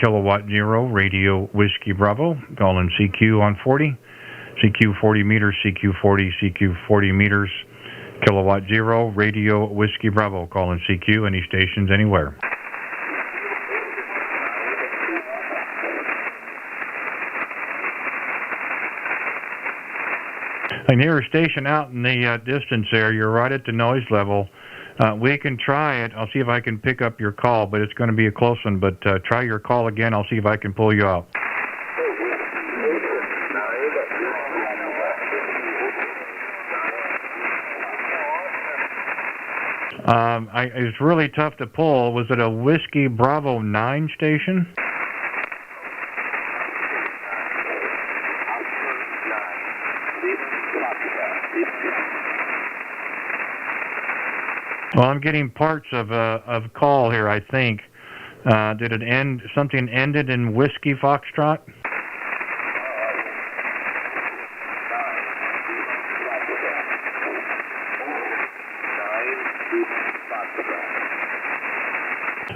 Kilowatt 0, Radio Whiskey Bravo. Calling CQ on 40. CQ 40 meters, CQ 40, CQ 40 meters, kilowatt 0, radio Whiskey Bravo, calling CQ, any stations anywhere. I hear a station out in the distance there. You're right at the noise level. We can try it. I'll see if I can pick up your call, but it's going to be a close one. But try your call again. I'll see if I can pull you out. It's really tough to pull. Was it a Whiskey Bravo 9 station? Well, I'm getting parts of call here, I think. Did it end? Something ended in Whiskey Foxtrot?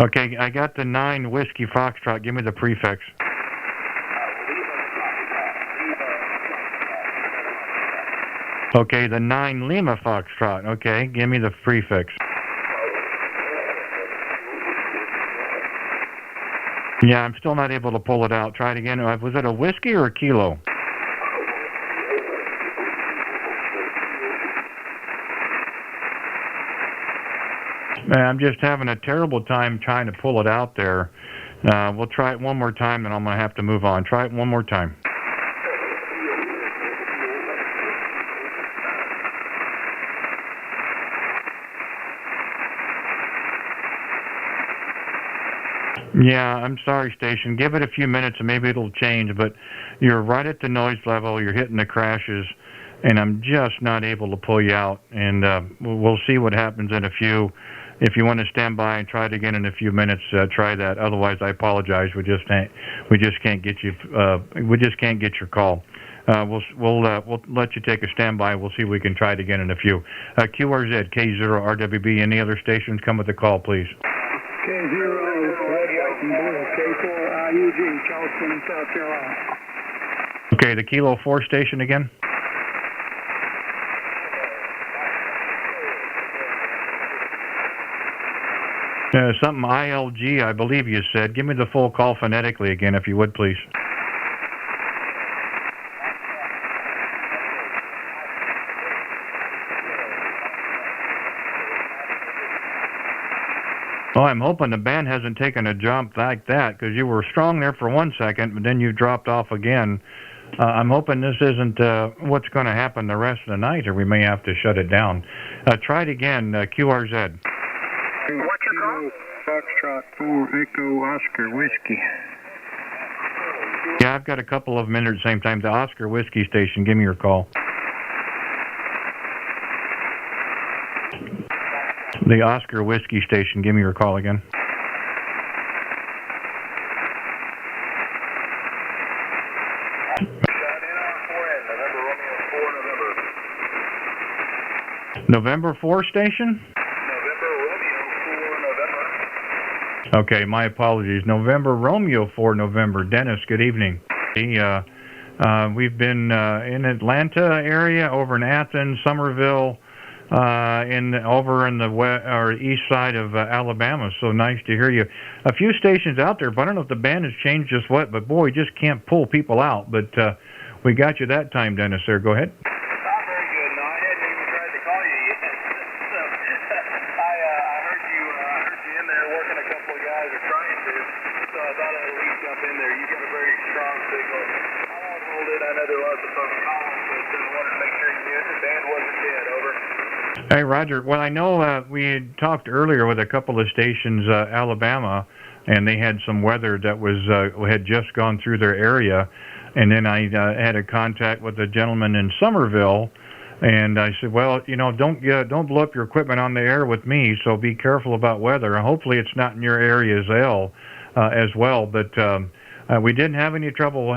Okay, I got the 9 Whiskey Foxtrot. Give me the prefix. Okay, the 9 Lima Foxtrot. Okay, give me the prefix. Yeah, I'm still not able to pull it out. Try it again. Was it a whiskey or a kilo? Man, I'm just having a terrible time trying to pull it out there. We'll try it one more time, then I'm going to have to move on. Try it one more time. Yeah, I'm sorry, station. Give it a few minutes and maybe it'll change, but you're right at the noise level. You're hitting the crashes, and I'm just not able to pull you out. And we'll see what happens in a few. If you want to stand by and try it again in a few minutes, try that. Otherwise, I apologize. We just can't get you. We just can't get your call. We'll let you take a standby. We'll see if we can try it again in a few. QRZ K0RWB. Any other stations? Come with the call, please. K0 K4IUG, Charleston, South Carolina. Okay, the Kilo 4 station again. Something ILG, I believe you said. Give me the full call phonetically again, if you would, please. Well, I'm hoping the band hasn't taken a jump like that, because you were strong there for 1 second, but then you dropped off again. I'm hoping this isn't what's going to happen the rest of the night, or we may have to shut it down. Try it again, QRZ. What's your call? Foxtrot 4 Echo Oscar Whiskey. Yeah, I've got a couple of minutes at the same time. The Oscar Whiskey station, give me your call. The Oscar Whiskey station, give me your call again. November 4 station? November Romeo 4 November. Okay, my apologies. November Romeo 4 November. Dennis, good evening. We've been in Atlanta area, over in Athens, Somerville, over in the east side of Alabama. So nice to hear you. A few stations out there, but I don't know if the band has changed just what, but boy, we just can't pull people out. But we got you that time, Dennis. There, go ahead. Not very good. No, I hadn't even tried to call you yet. So I heard you in there working. A couple of guys are trying to. So I thought I'd at least jump in there. You got a very strong signal. I won't hold it. I know there are lots of folks calling, but I wanted to make sure you knew the band wasn't dead. Over. Hey, Roger. Well, I know we had talked earlier with a couple of stations, Alabama, and they had some weather that had just gone through their area. And then I had a contact with a gentleman in Somerville, and I said, well, don't blow up your equipment on the air with me, so be careful about weather. Hopefully it's not in your area as well. But we didn't have any trouble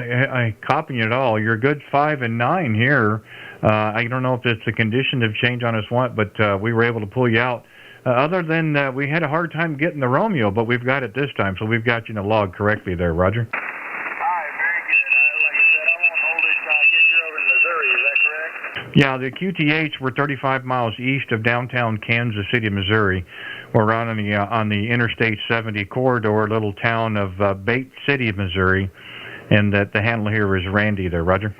copying it all. You're good 5 and 9 here. I don't know if it's the condition of change on us but we were able to pull you out. Other than we had a hard time getting the Romeo, but we've got it this time, so we've got you in the log correctly there, Roger. All right, very good. Like I said, I won't hold it. I guess you're over in Missouri Yeah, the QTH, we're 35 miles east of downtown Kansas City, Missouri. We're out on the Interstate 70 corridor, little town of Bate City, Missouri, and that the handler here is Randy there, Roger.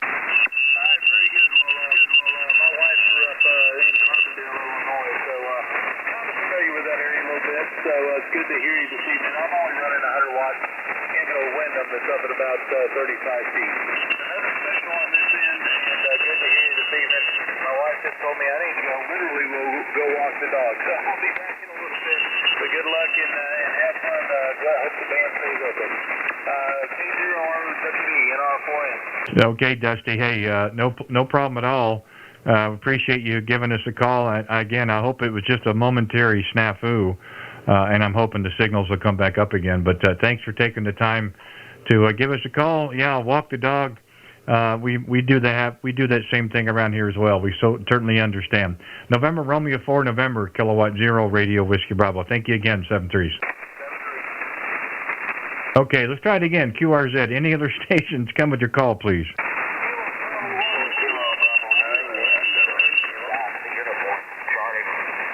Okay, Dusty. Hey, no problem at all. Appreciate you giving us a call. Again, I hope it was just a momentary snafu, and I'm hoping the signals will come back up again. But thanks for taking the time to give us a call. Yeah, walk the dog. We do that. We do that same thing around here as well. We certainly understand. November Romeo 4 November Kilowatt 0 Radio Whiskey Bravo. Thank you again, 7-3s. Okay, let's try it again. QRZ. Any other stations? Come with your call, please.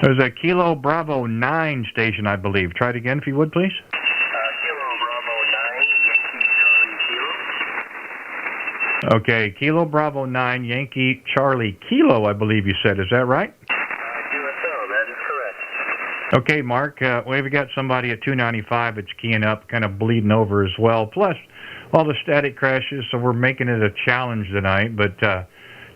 There's a Kilo Bravo 9 station, I believe. Try it again, if you would, please. Kilo Bravo 9, Yankee Charlie Kilo. Okay, Kilo Bravo 9, Yankee Charlie Kilo, I believe you said. Is that right? QSO, that is correct. Okay, Mark, we've got somebody at 295 that's keying up, kind of bleeding over as well, plus all the static crashes, so we're making it a challenge tonight, but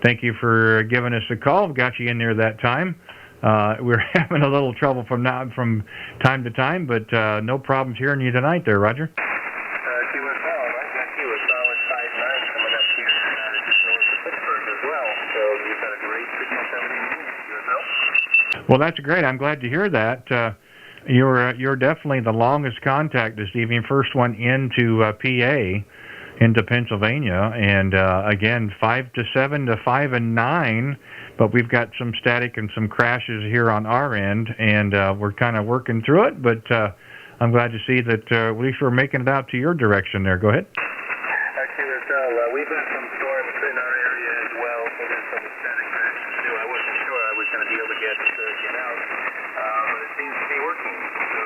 thank you for giving us a call. Got you in there that time. We're having a little trouble from time to time, but no problems hearing you tonight there, Roger. QSO, I've got you a solid 5-9 coming up here just north of Pittsburgh as well, so you've got a great signal coming in QSO. Well, that's great. I'm glad to hear that. You're definitely the longest contact this evening. First one into PA, into Pennsylvania, and again 5 to 7 to 5 and 9. But we've got some static and some crashes here on our end, and we're kind of working through it. But I'm glad to see that at least we're making it out to your direction there. Go ahead. QSL, we've got some storms in our area as well, so there's some static crashes too. I wasn't sure I was going to be able to get out, but it seems to be working, so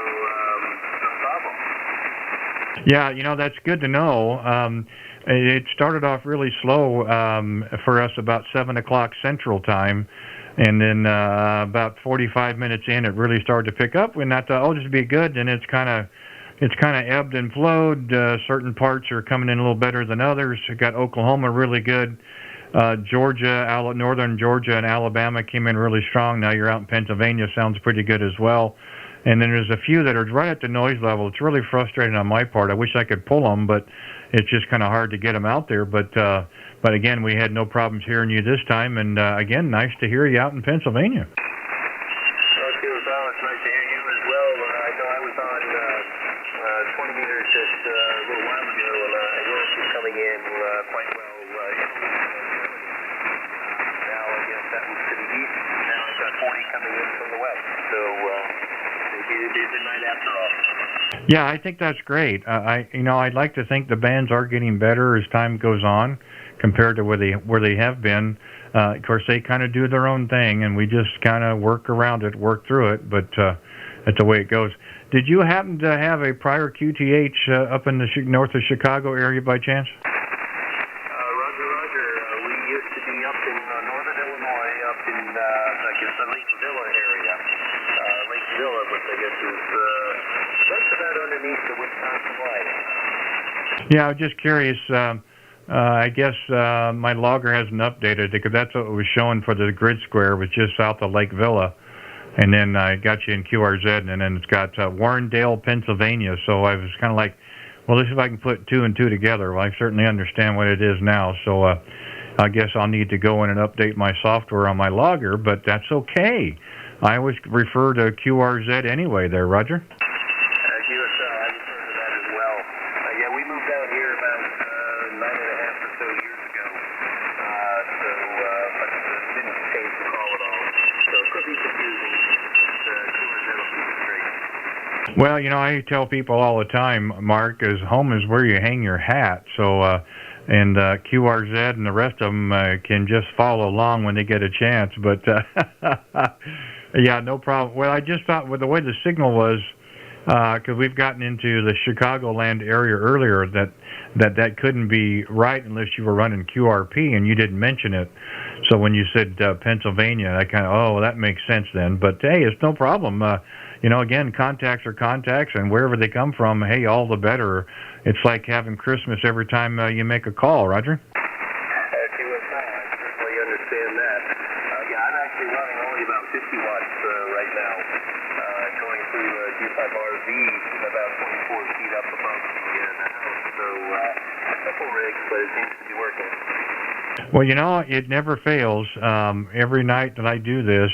no problem. Yeah, that's good to know. It started off really slow for us about 7 o'clock Central Time, and then about 45 minutes in, it really started to pick up. And I thought, oh, this would be good. And it's kind of ebbed and flowed. Certain parts are coming in a little better than others. We got Oklahoma really good. Georgia, northern Georgia, and Alabama came in really strong. Now you're out in Pennsylvania, sounds pretty good as well. And then there's a few that are right at the noise level. It's really frustrating on my part. I wish I could pull them, but it's just kind of hard to get them out there. But again, we had no problems hearing you this time. And again, nice to hear you out in Pennsylvania. Well, it's nice to hear you as well. I know I was on 20 meters just a little while ago, and I noticed you coming in quite well. Now I guess that was to the east. Now I've got 40 coming in from the west. So it'd be a good night after all. Yeah, I think that's great. I'd like to think the bands are getting better as time goes on, compared to where they have been. Of course, they kind of do their own thing, and we just kind of work around it, work through it. But that's the way it goes. Did you happen to have a prior QTH up in the north of Chicago area by chance? Roger. We used to be up in northern Illinois, up in I guess the Lake Villa area. Lake Villa, which I guess is just about underneath the Wisconsin line. Yeah, I was just curious. I guess my logger hasn't updated it, because that's what it was showing for the grid square, was just south of Lake Villa. And then I got you in QRZ, and then it's got Warrendale, Pennsylvania. So I was kind of like, well, let's see if I can put 2 and 2 together. Well, I certainly understand what it is now. So I guess I'll need to go in and update my software on my logger, but that's okay. I always refer to QRZ anyway there, Roger. Well, I tell people all the time, Mark, is home is where you hang your hat. So and QRZ and the rest of them can just follow along when they get a chance. But yeah, no problem. Well, I just thought with the way the signal was, because we've gotten into the Chicagoland area earlier, that couldn't be right unless you were running QRP, and you didn't mention it. So when you said Pennsylvania, I kind of, oh, that makes sense then. But hey, it's no problem. Again, contacts are contacts, and wherever they come from, hey, all the better. It's like having Christmas every time you make a call, Roger. I certainly understand that. Yeah, I'm actually running only about 50 watts right now, going through G5RV about 24 feet up above the house. So, a couple rigs, but it seems to be working. Well, it never fails. Every night that I do this,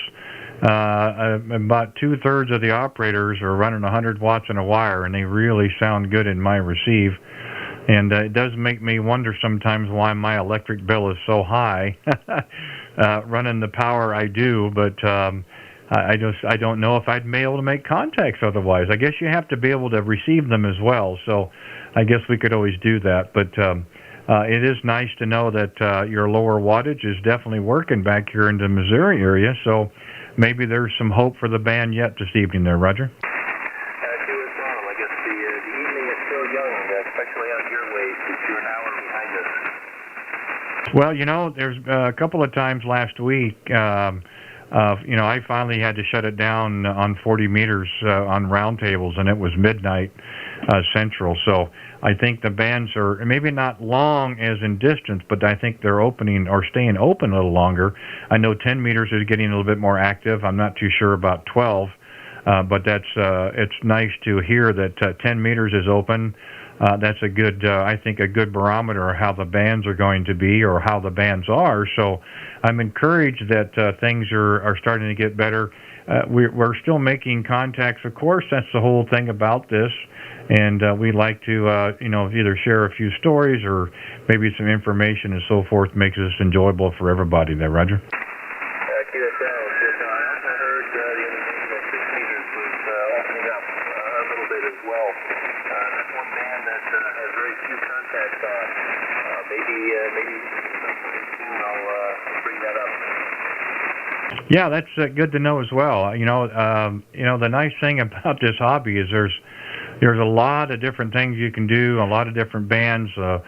about 2/3 of the operators are running 100 watts in a wire, and they really sound good in my receive. And it does make me wonder sometimes why my electric bill is so high, running the power I do. But I don't know if I'd be able to make contacts otherwise. I guess you have to be able to receive them as well. So I guess we could always do that. But it is nice to know that your lower wattage is definitely working back here in the Missouri area. So maybe there's some hope for the band yet this evening there, Roger. I guess the evening is still young, especially out your way, since you're an hour behind us. Well, there's a couple of times last week, I finally had to shut it down on 40 meters on roundtables, and it was midnight Central. So I think the bands are maybe not long as in distance, but I think they're opening or staying open a little longer. I know 10 meters is getting a little bit more active. I'm not too sure about 12, but it's nice to hear that 10 meters is open. That's a good, I think, a good barometer of how the bands are going to be or how the bands are. So I'm encouraged that things are starting to get better. We're still making contacts, of course. That's the whole thing about this. And we like to, either share a few stories or maybe some information and so forth, makes this enjoyable for everybody there, Roger. I also heard the information that 6 meters was opening up a little bit as well. That's one band that has very few contacts on. Maybe soon I'll bring that up. Yeah, that's good to know as well. The nice thing about this hobby is there's a lot of different things you can do, a lot of different bands, all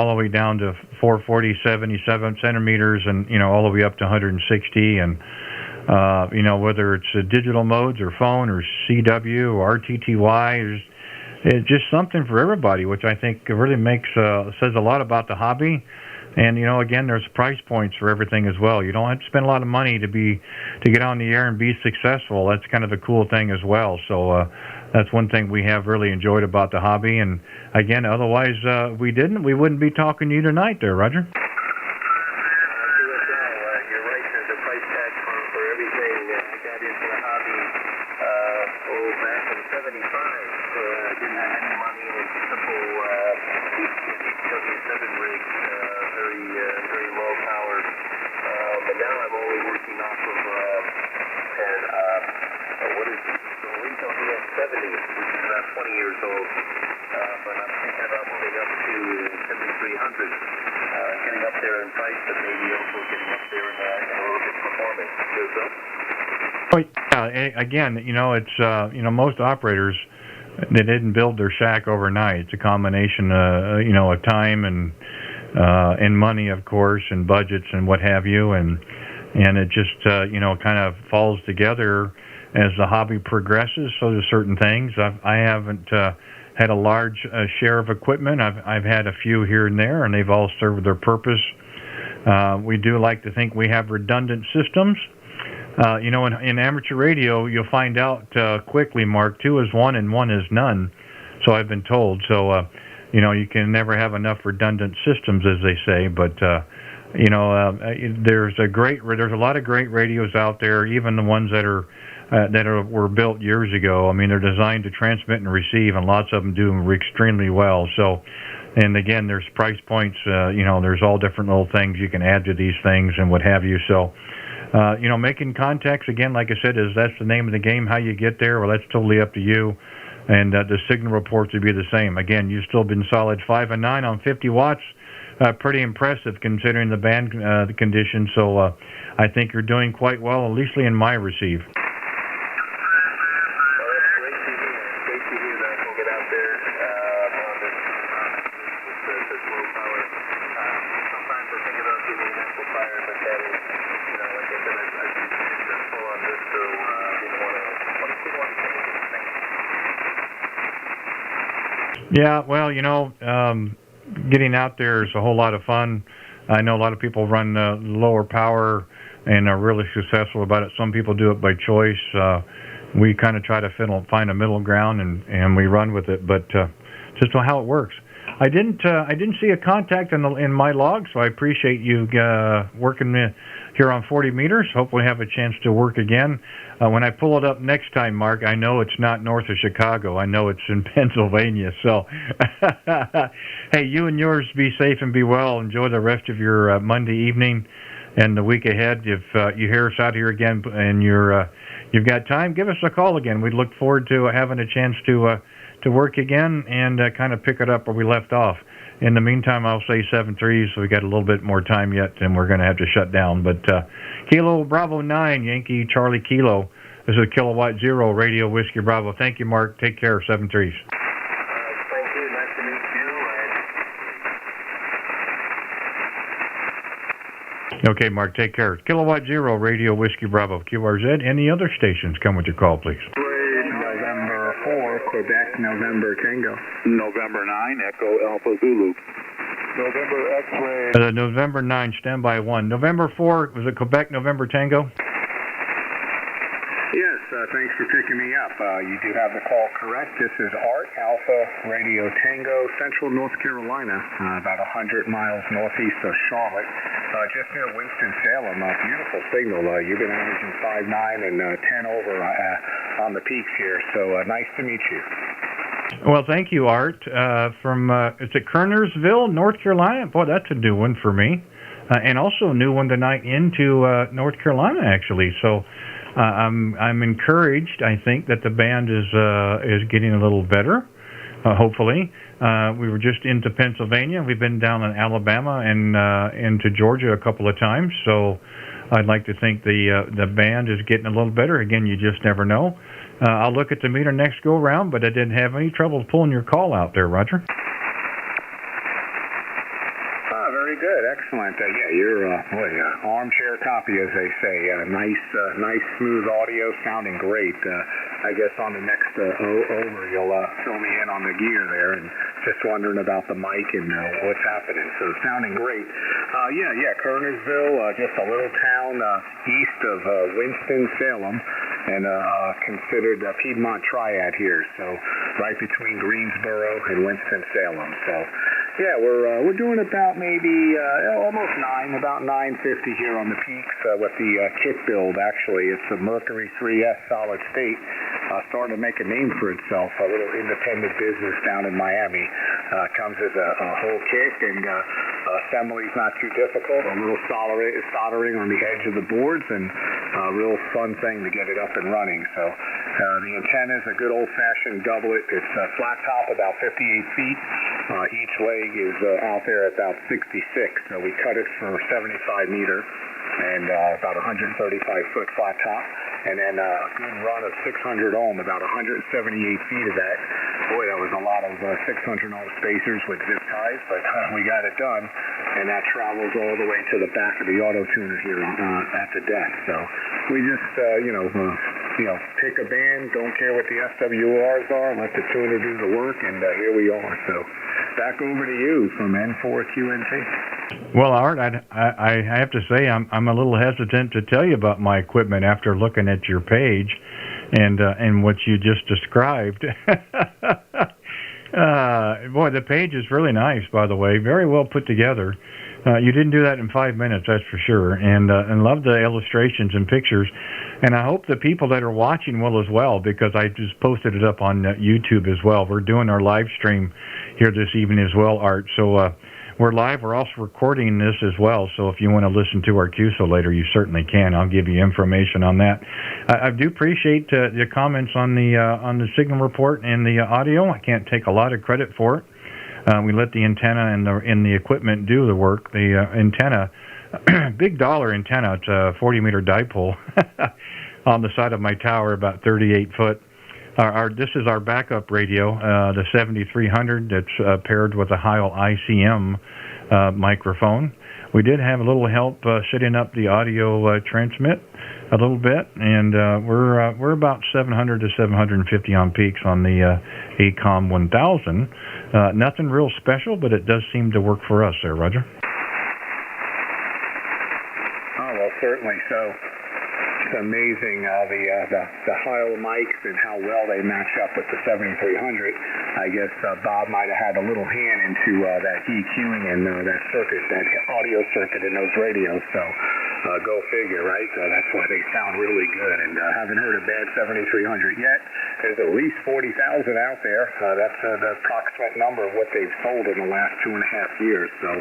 the way down to 440, 77 centimeters, and all the way up to 160, and whether it's digital modes or phone or CW or RTTY, it's just something for everybody, which I think really says a lot about the hobby. And again, there's price points for everything as well. You don't have to spend a lot of money to get on the air and be successful. That's kind of a cool thing as well. So that's one thing we have really enjoyed about the hobby. And again, otherwise we wouldn't be talking to you tonight there, Roger. You're right. There's a price tag for everything. I got into the hobby back in '75. Didn't have any money. It was simple HW7 rig, very low power. But now I'm only working off of what is it? The Retail DS70, which is about 20 years old. But I'm thinking about moving up to 7300, getting up there in price, but maybe also getting up there in a little bit performance. Oh, yeah. Again, it's most operators, they didn't build their shack overnight. It's a combination, of time and money, of course, and budgets and what have you, and it just kind of falls together as the hobby progresses. So there's certain things. I haven't had a large share of equipment. I've had a few here and there, and they've all served their purpose. We do like to think we have redundant systems. In amateur radio, you'll find out quickly, Mark, 2 is 1 and 1 is none. So I've been told. So, you can never have enough redundant systems, as they say. But, there's a lot of great radios out there, even the ones that were built years ago. I mean, they're designed to transmit and receive, and lots of them do extremely well. So, and again, there's price points. There's all different little things you can add to these things and what have you. So, making contacts, again, like I said, that's the name of the game. How you get there, well, that's totally up to you. And the signal reports would be the same. Again, you've still been solid 5 and 9 on 50 watts. pretty impressive considering the band the conditions. So I think you're doing quite well, at least in my receive. Yeah, well, getting out there is a whole lot of fun. I know a lot of people run lower power and are really successful about it. Some people do it by choice. We kind of try to find a middle ground and we run with it, but just how it works. I didn't see a contact in my log, so I appreciate you working here on 40 meters. Hopefully have a chance to work again. When I pull it up next time, Mark, I know it's not north of Chicago. I know it's in Pennsylvania. So, hey, you and yours be safe and be well. Enjoy the rest of your Monday evening and the week ahead. If you hear us out here again and you've got time, give us a call again. We'd look forward to having a chance to work again and kind of pick it up where we left off. In the meantime, I'll say 7-3, so we got a little bit more time yet, and we're going to have to shut down. But Kilo Bravo 9, Yankee Charlie Kilo. This is Kilowatt Zero Radio Whiskey Bravo. Thank you, Mark. Take care. 7-3s. Thank you. Nice to meet you. Okay, Mark. Take care. Kilowatt Zero Radio Whiskey Bravo. QRZ. Any other stations? Come with your call, please. November 4, Quebec, November Tango. November 9, Echo Alpha Zulu. November X-ray. November 9, standby 1. November 4, was it Quebec, November Tango? Yes, thanks for picking me up. You do have the call correct. This is Art, Alpha Radio Tango, Central North Carolina, about 100 miles northeast of Charlotte, just near Winston-Salem. Beautiful signal. You've been averaging 5.9 and 10 over on the peaks here, so nice to meet you. Well, thank you, Art. From, is it Kernersville, North Carolina? Boy, that's a new one for me. And also a new one tonight into North Carolina, actually. So I'm encouraged. I think that the band is getting a little better, hopefully. We were just into Pennsylvania. We've been down in Alabama and into Georgia a couple of times. So I'd like to think the band is getting a little better. Again, you just never know. I'll look at the meter next go round, but I didn't have any trouble pulling your call out there, Roger. Very good, excellent. Yeah, you're armchair copy, as they say. Nice, smooth audio, sounding great. I guess on the next over, you'll fill me in on the gear there, and just wondering about the mic and what's happening. So sounding great. Kernersville, just a little town east of Winston-Salem, and considered a Piedmont Triad here. So right between Greensboro and Winston-Salem. So yeah, we're doing about maybe almost 9, about 950 here on the peaks with the kit build. Actually, it's a Mercury 3S solid state, starting to make a name for itself. A little independent business down in Miami. Comes as a whole kit, and assembly's not too difficult. A little soldering on the edge of the boards, and a real fun thing to get it up and running. So the antenna is a good old-fashioned doublet. It's flat top, about 58 feet. Each leg is out there at about 66. So we cut it for 75 meter and about 135-foot flat top. And then a good run of 600 ohm, about 178 feet of that. Boy, that was a lot of 600 ohm spacers with zip ties, but we got it done. And that travels all the way to the back of the auto tuner here at the deck. So we just, pick a band, don't care what the SWRs are, let the tuner do the work, and here we are. So back over to you from N4QNT. Well, Art, I have to say I'm a little hesitant to tell you about my equipment after looking at your page and what you just described. Boy, the page is really nice, by the way. Very well put together. You didn't do that in 5 minutes, that's for sure. And love the illustrations and pictures. And I hope the people that are watching will as well, because I just posted it up on YouTube as well. We're doing our live stream here this evening as well, Art. So we're live. We're also recording this as well. So if you want to listen to our QSO later, you certainly can. I'll give you information on that. I do appreciate the comments on the signal report and the audio. I can't take a lot of credit for it. We let the antenna and the equipment do the work. The antenna, big dollar antenna, it's a 40-meter dipole on the side of my tower, about 38 foot. This is our backup radio, the 7300 that's paired with a Heil ICM microphone. We did have a little help setting up the audio transmit a little bit, and we're about 700 to 750 on peaks on the ACOM 1000. Nothing real special, but it does seem to work for us there, Roger. Oh, well, certainly so. It's amazing the Heil mics and how well they match up with the 7300. I guess Bob might have had a little hand into that EQing and that circuit, that audio circuit in those radios. So go figure, right? That's why they sound really good. And haven't heard a bad 7300 yet. There's at least 40,000 out there. That's the approximate number of what they've sold in the last 2.5 years. So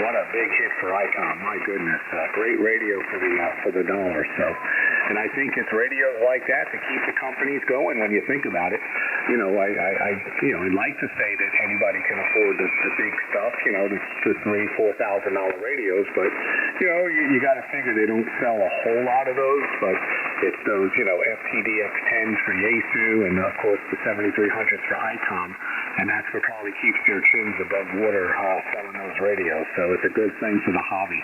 what a big hit for ICOM. My goodness, great radio for the dollar. So. And I think it's radios like that to keep the companies going when you think about it. You know, I'd like to say that anybody can afford the big stuff, you know, the $3,000-$4,000 radios, but, you know, you got to figure they don't sell a whole lot of those, but it's those, you know, FPD X10s for Yaesu and, of course, the 7300s for ICOM, and that's what probably keeps their chins above water selling those radios. So it's a good thing for the hobby.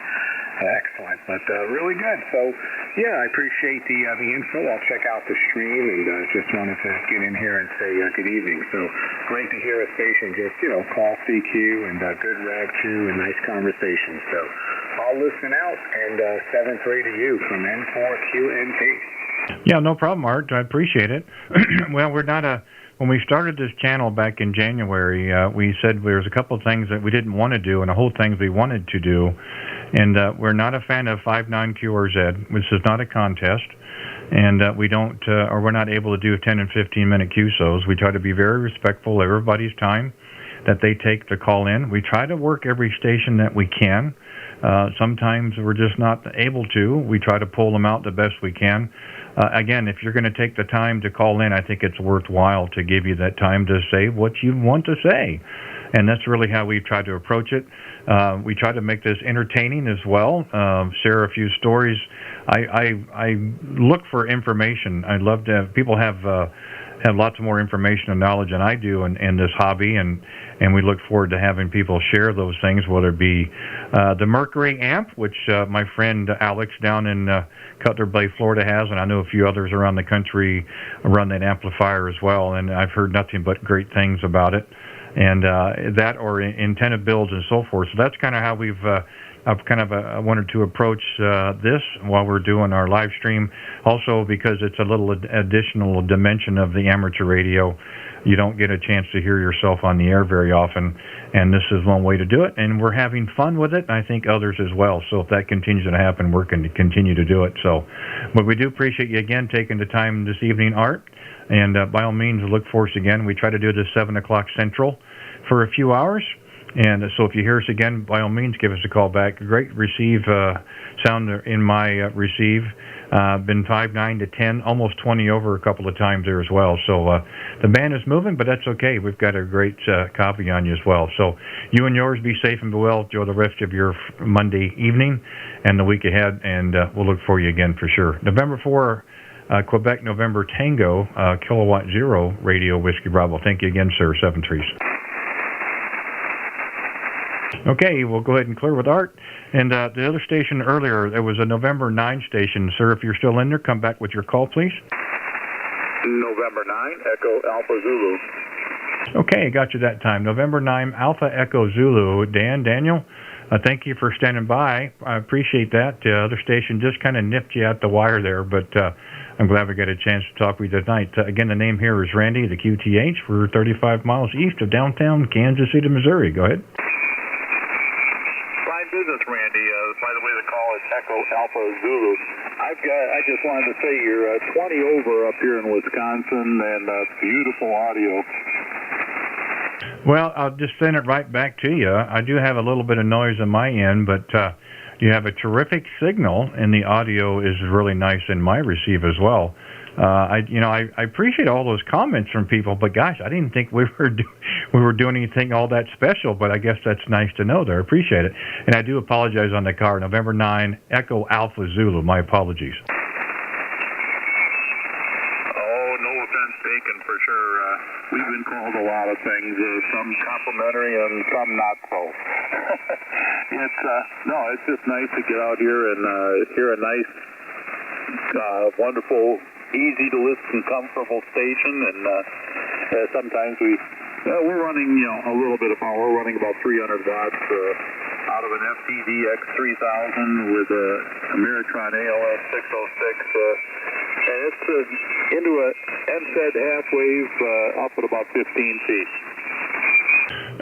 Excellent, but really good. So, yeah, I appreciate the info. I'll check out the stream and just wanted to get in here and say good evening. So great to hear a station just, you know, call CQ and good rag too and nice conversation. So I'll listen out and 7-3 to you from N4QNT. Yeah, no problem, Art. I appreciate it. Well, we're not when we started this channel back in January, we said there was a couple of things that we didn't want to do and a whole things we wanted to do. And we're not a fan of 59QRZ. This is not a contest. And we're not able to do 10 and 15-minute QSOs. We try to be very respectful of everybody's time that they take to call in. We try to work every station that we can. Sometimes we're just not able to. We try to pull them out the best we can. Again, if you're going to take the time to call in, I think it's worthwhile to give you that time to say what you want to say. And that's really how we try to approach it. We try to make this entertaining as well, share a few stories. I look for information. I love to have people have lots more information and knowledge than I do in this hobby, and we look forward to having people share those things, whether it be the Mercury amp, which my friend Alex down in Cutler Bay, Florida has, and I know a few others around the country run that amplifier as well, and I've heard nothing but great things about it. And that or antenna builds and so forth. So that's kind of how I've wanted to approach this while we're doing our live stream. Also, because it's a little additional dimension of the amateur radio, you don't get a chance to hear yourself on the air very often, and this is one way to do it. And we're having fun with it, and I think others as well. So if that continues to happen, we're going to continue to do it. So, but we do appreciate you again taking the time this evening, Art. And by all means, look for us again. We try to do this 7 o'clock Central for a few hours. And so if you hear us again, by all means, give us a call back. Great sound in my receive. Been 5.9 to 10, almost 20 over a couple of times there as well. So the band is moving, but that's okay. We've got a great copy on you as well. So you and yours be safe and be well. Enjoy the rest of your Monday evening and the week ahead, and we'll look for you again for sure. November 4, Quebec, November Tango, Kilowatt Zero, Radio Whiskey Bravo. Thank you again, sir. 7 trees. Okay, we'll go ahead and clear with Art. And the other station earlier, there was a November 9 station. Sir, if you're still in there, come back with your call, please. November 9, Echo Alpha Zulu. Okay, got you that time. November 9, Alpha Echo Zulu. Daniel, thank you for standing by. I appreciate that. The other station just kind of nipped you out the wire there, but I'm glad we got a chance to talk with you tonight. Again, the name here is Randy, the QTH. We're 35 miles east of downtown Kansas City, Missouri. Go ahead. Business, Randy. By the way, the call is Echo Alpha Zulu. I just wanted to say you're 20 over up here in Wisconsin, and beautiful audio. Well, I'll just send it right back to you. I do have a little bit of noise on my end, but you have a terrific signal, and the audio is really nice in my receive as well. I appreciate all those comments from people, but gosh, I didn't think we we were doing anything all that special, but I guess that's nice to know there. Appreciate it. And I do apologize on the car. November 9, Echo Alpha Zulu. My apologies. Oh, no offense taken for sure. We've been called a lot of things, some complimentary and some not so. It's just nice to get out here and hear a nice, wonderful, easy to listen, comfortable station, and sometimes we're running a little bit of power. We're running about 300 watts out of an FPV X3000 with a Ameritron ALS 606, and it's into a MSED half wave up at about 15 feet.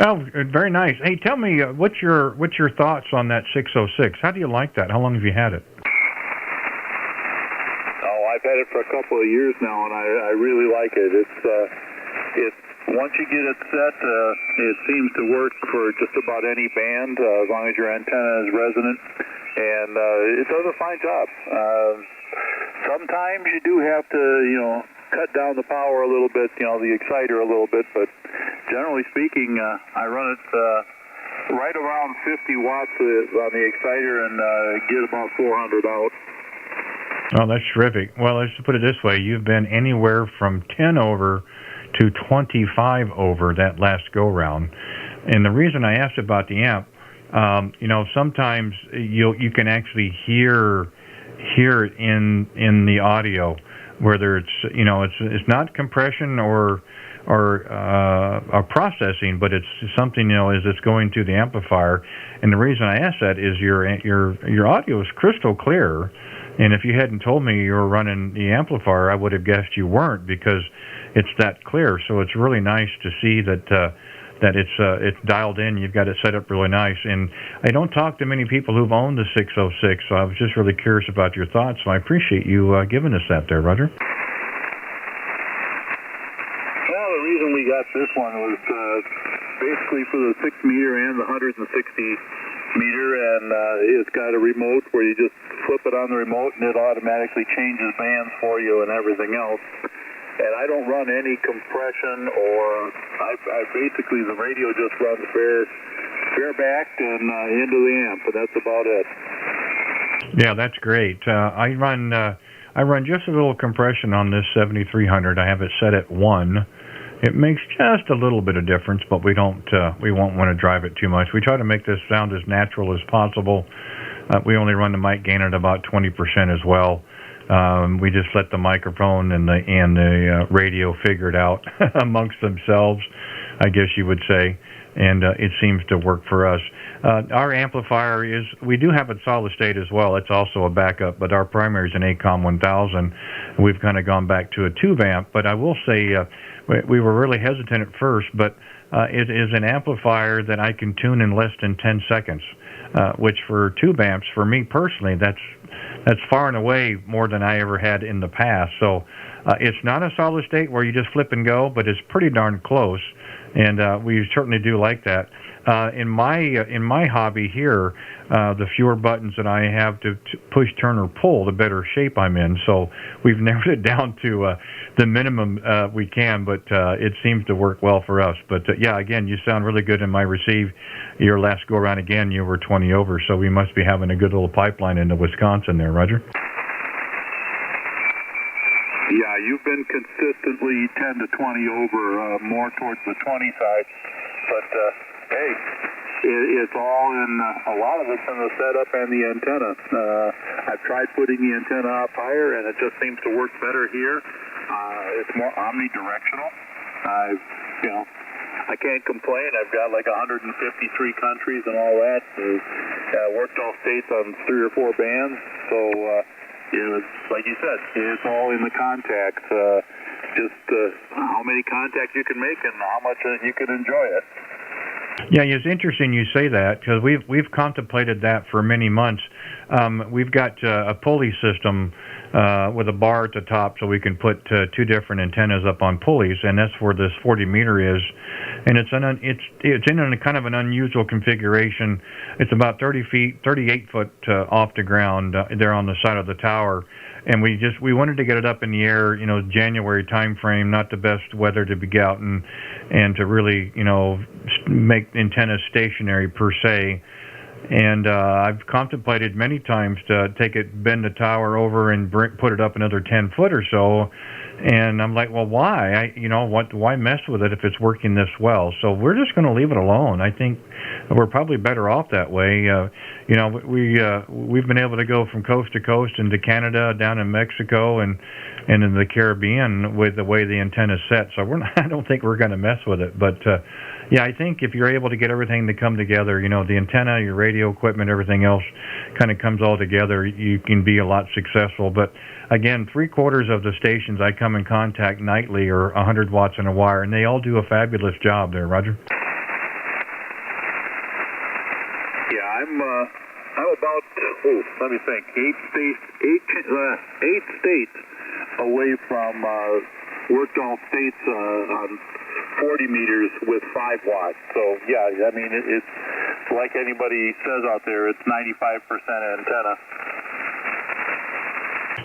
Oh, very nice. Hey, tell me what's your thoughts on that 606? How do you like that? How long have you had it? I've had it for a couple of years now, and I really like it. It's once you get it set, it seems to work for just about any band as long as your antenna is resonant, and it does a fine job. Sometimes you do have to, cut down the power a little bit, the exciter a little bit, but generally speaking, I run it right around 50 watts on the exciter and get about 400 out. Oh, that's terrific. Well, let's put it this way. You've been anywhere from 10 over to 25 over that last go-round. And the reason I asked about the amp, sometimes you can actually hear it in the audio, whether it's not compression or processing, but it's something as it's going through the amplifier. And the reason I asked that is your audio is crystal clear. And if you hadn't told me you were running the amplifier, I would have guessed you weren't, because it's that clear. So it's really nice to see that it's dialed in. You've got it set up really nice. And I don't talk to many people who've owned the 606, so I was just really curious about your thoughts. So I appreciate you giving us that there, Roger. Well, the reason we got this one was basically for the 6 meter and the 160 meter, and it's got a remote where you just flip it on the remote and it automatically changes bands for you and everything else. And I don't run any compression, or I basically, the radio just runs bare-backed and into the amp, but that's about it. Yeah, that's great. I run just a little compression on this 7300. I have it set at 1. It makes just a little bit of difference, but we won't want to drive it too much. We try to make this sound as natural as possible. We only run the mic gain at about 20% as well. We just let the microphone and the radio figure it out amongst themselves, I guess you would say, and it seems to work for us. Our amplifier we do have a solid state as well. It's also a backup, but our primary is an ACOM 1000. We've kind of gone back to a tube amp, but I will say we were really hesitant at first, but it is an amplifier that I can tune in less than 10 seconds, which for tube amps, for me personally, that's far and away more than I ever had in the past. So it's not a solid state where you just flip and go, but it's pretty darn close, and we certainly do like that. In my hobby here, the fewer buttons that I have to push, turn, or pull, the better shape I'm in. So we've narrowed it down to the minimum we can, but it seems to work well for us. But yeah, again, you sound really good in my receive. Your last go around again, you were 20 over, so we must be having a good little pipeline into Wisconsin there, Roger. Yeah, you've been consistently 10 to 20 over, more towards the 20 side, but hey, it's all in, a lot of it's in the setup and the antenna. I've tried putting the antenna up higher, and it just seems to work better here. It's more omnidirectional. I can't complain. I've got like 153 countries and all that. Worked all states on 3 or 4 bands. So, it's like you said, it's all in the contacts. Just how many contacts you can make and how much you can enjoy it. Yeah, it's interesting you say that, because we've contemplated that for many months. We've got a pulley system with a bar at the top, so we can put 2 different antennas up on pulleys, and that's where this 40 meter is. and it's in a kind of an unusual configuration. It's about 38 foot off the ground there on the side of the tower, and we wanted to get it up in the air, January time frame, not the best weather to be out and to really, make antennas stationary per se. And I've contemplated many times to bend the tower over and put it up another 10 foot or so. And I'm like, well, why? Why mess with it if it's working this well? So we're just going to leave it alone. I think we're probably better off that way. We've been able to go from coast to coast into Canada, down in Mexico, and in the Caribbean with the way the antenna's set. So I don't think we're going to mess with it. But yeah, I think if you're able to get everything to come together, the antenna, your radio equipment, everything else kind of comes all together, you can be a lot successful. But again, 3/4 of the stations I come in contact nightly are 100 watts in a wire, and they all do a fabulous job there, Roger. Yeah, I'm about, let me think, eight states away from worked all states on 40 meters with 5 watts. So yeah, I mean it's like anybody says out there, it's 95% antenna.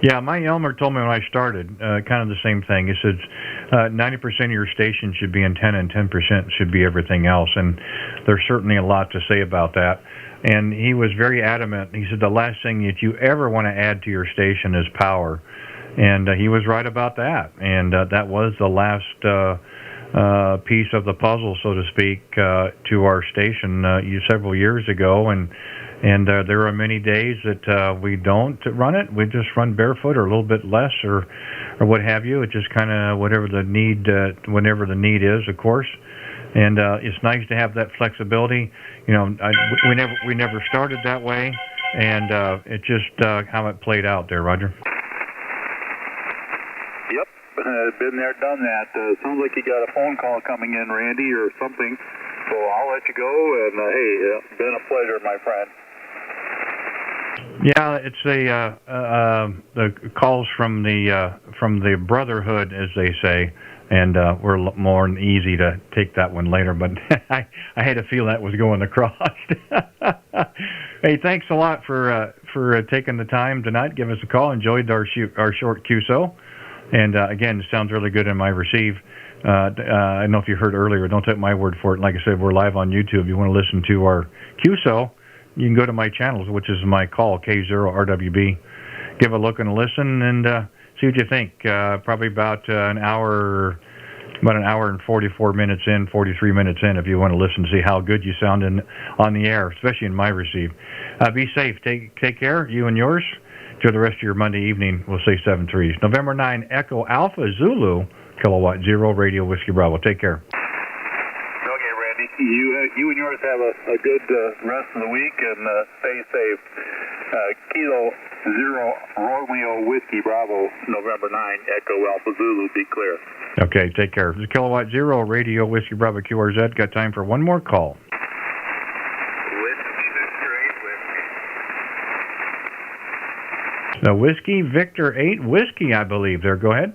Yeah, my Elmer told me when I started kind of the same thing. He said 90% of your station should be antenna and 10% should be everything else, and there's certainly a lot to say about that. And he was very adamant. He said the last thing that you ever want to add to your station is power, and he was right about that. And that was the last piece of the puzzle, so to speak, to our station several years ago. And there are many days that we don't run it. We just run barefoot or a little bit less or what have you. It just kind of whenever the need is, of course. And it's nice to have that flexibility. We never started that way, and it just how it played out there, Roger. Yep, been there, done that. Sounds like you got a phone call coming in, Randy, or something. So I'll let you go. And hey, been a pleasure, my friend. Yeah, it's the calls from the Brotherhood, as they say, and we're more than easy to take that one later. But I had a feel that was going across. Hey, thanks a lot for taking the time tonight. Give us a call. Enjoyed our short QSO, and again, it sounds really good in my receive. I don't know if you heard earlier. Don't take my word for it. Like I said, we're live on YouTube. You want to listen to our QSO? You can go to my channels, which is my call, K0RWB. Give a look and listen and see what you think. Probably about an hour and 44 minutes in, 43 minutes in, if you want to listen to see how good you sound on the air, especially in my receive. Be safe. Take care, you and yours. Enjoy the rest of your Monday evening. We'll say 7-3. November 9, Echo Alpha Zulu, Kilowatt 0, Radio Whiskey Bravo. Take care. You and yours have a good rest of the week, and stay safe. Kilo 0 Romeo Whiskey Bravo, November 9, Echo Alpha Zulu, be clear. Okay, take care. This is Kilowatt 0, Radio Whiskey Bravo QRZ. Got time for one more call. Whiskey Victor 8 Whiskey. The Whiskey Victor 8 Whiskey, I believe. There, go ahead.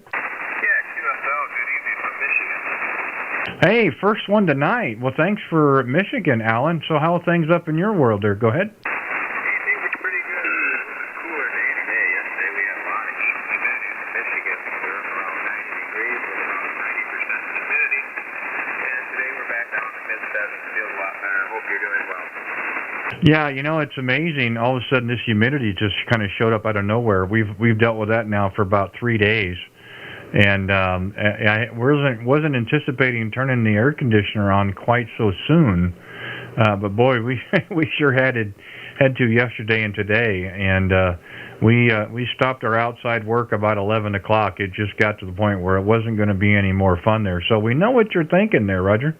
Hey, first one tonight. Well, thanks for Michigan, Alan. So how are things up in your world there? Go ahead. Things are pretty good. It was a cooler day today. Yesterday we had a lot of heat and humidity in Michigan. We were around 90 degrees with about 90% humidity. And today we're back down in the mid-70s. Feels a lot better. I hope you're doing well. Yeah, it's amazing. All of a sudden this humidity just kind of showed up out of nowhere. We've dealt with that now for about 3 days. And I wasn't anticipating turning the air conditioner on quite so soon, but boy, we sure had to yesterday and today. And we stopped our outside work about 11 o'clock. It just got to the point where it wasn't going to be any more fun there. So we know what you're thinking there, Roger.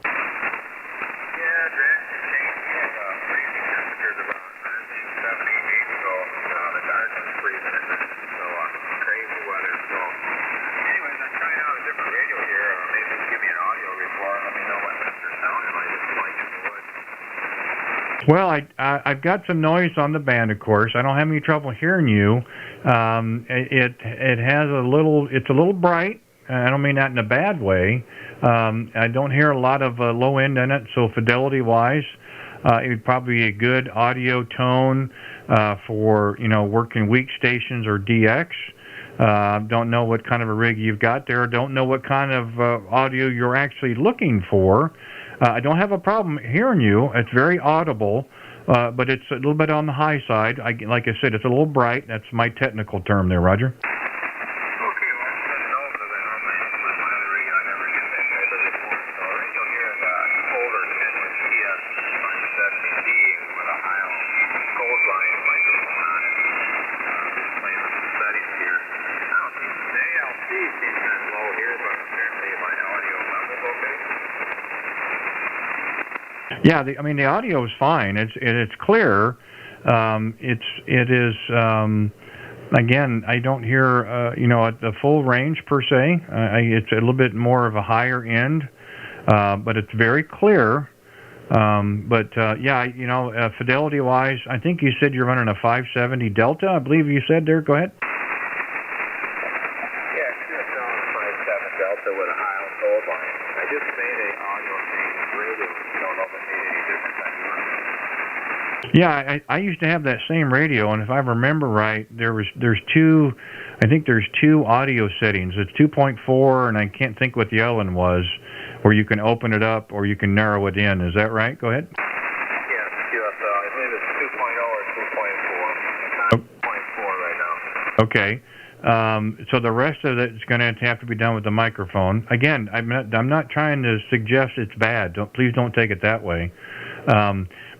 Well, I've got some noise on the band, of course. I don't have any trouble hearing you. It has it's a little bright, I don't mean that in a bad way. I don't hear a lot of low end in it, so fidelity-wise, it would probably be a good audio tone for working weak stations or DX. Don't know what kind of a rig you've got there. Don't know what kind of audio you're actually looking for. I don't have a problem hearing you. It's very audible, but it's a little bit on the high side. Like I said, it's a little bright. That's my technical term there, Roger. Yeah, the audio is fine. It's clear. It is again. I don't hear at the full range per se. It's a little bit more of a higher end, but it's very clear. Fidelity wise, I think you said you're running a 570 Delta. I believe you said there. Go ahead. Yeah, sure. It's on a 5.7 Delta with a high on cold line. I just made a audio change radio. Don't know if it made any difference on yours. Yeah, I used to have that same radio, and if I remember right, there's two audio settings. It's 2.4, and I can't think what the other one was, where you can open it up or you can narrow it in. Is that right? Go ahead. Yeah, QSL. I think it's 2.0 or 2.4. It's not 2.4 right now. Okay. So the rest of it is going to have to be done with the microphone. Again, I'm not trying to suggest it's bad. Please don't take it that way.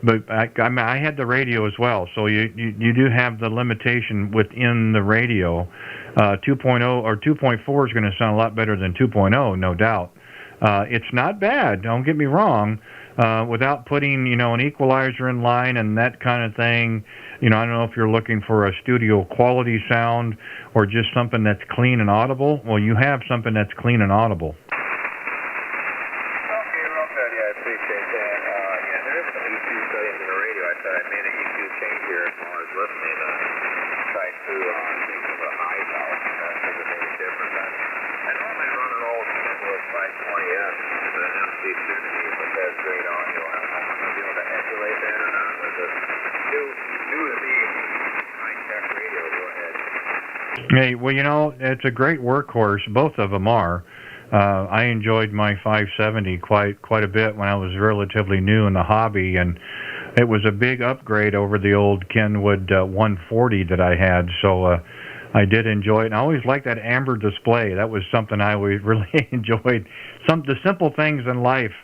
But I had the radio as well, so you do have the limitation within the radio. 2.0 or 2.4 is going to sound a lot better than 2.0, no doubt. It's not bad. Don't get me wrong. Without putting an equalizer in line and that kind of thing. I don't know if you're looking for a studio quality sound or just something that's clean and audible. Well, you have something that's clean and audible. Okay, real good. Yeah, I appreciate that. There is some EQ settings in the radio. I said I made an EQ change here as far as listening. Tried to take some of the highs out. See if it made a difference. I normally run an old Kenwood 520S with an MC50, but that's great audio. I don't know if I'm going to be able to emulate that or not. But it's new to me. High-tech radio. Go ahead. Hey, well, it's a great workhorse. Both of them are. I enjoyed my 570 quite a bit when I was relatively new in the hobby, and it was a big upgrade over the old Kenwood 140 that I had. So I did enjoy it. And I always liked that amber display. That was something I always really enjoyed. The simple things in life.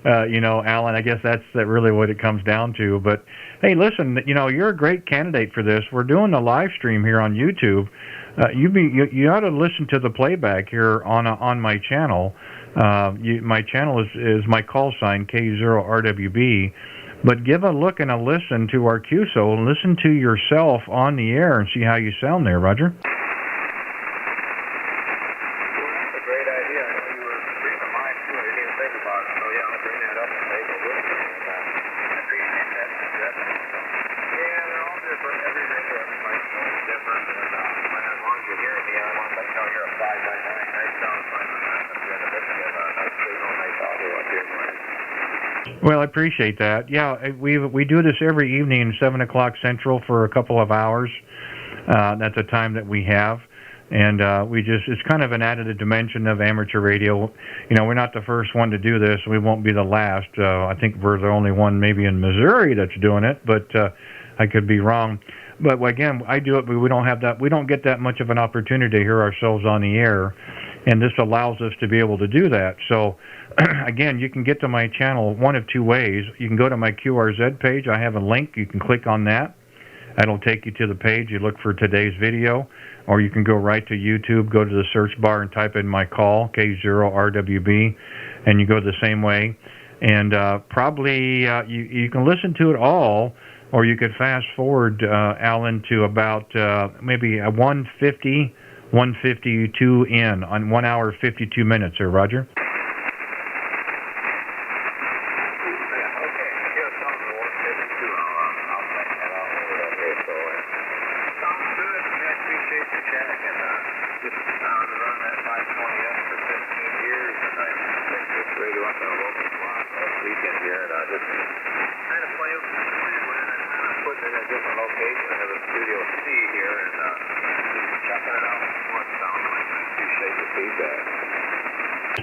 Alan, I guess that's really what it comes down to. But hey, listen, you're a great candidate for this. We're doing a live stream here on YouTube. You ought to listen to the playback here on my channel. My channel is my call sign K0RWB. But give a look and a listen to our QSO and listen to yourself on the air and see how you sound there, Roger. Well, I appreciate that. Yeah, we do this every evening, 7 o'clock Central, for a couple of hours. That's a time that we have, and it's kind of an added dimension of amateur radio. We're not the first one to do this. We won't be the last. I think we're the only one maybe in Missouri that's doing it, but I could be wrong. But again, I do it, but we don't have that. We don't get that much of an opportunity to hear ourselves on the air, and this allows us to be able to do that. So. Again, you can get to my channel one of two ways. You can go to my QRZ page. I have a link. You can click on that. That'll take you to the page. You look for today's video, or you can go right to YouTube, go to the search bar and type in my call, K0RWB, and you go the same way. And probably you can listen to it all, or you could fast forward, Alan, to about maybe a 152 in on 1 hour 52 minutes, or Roger?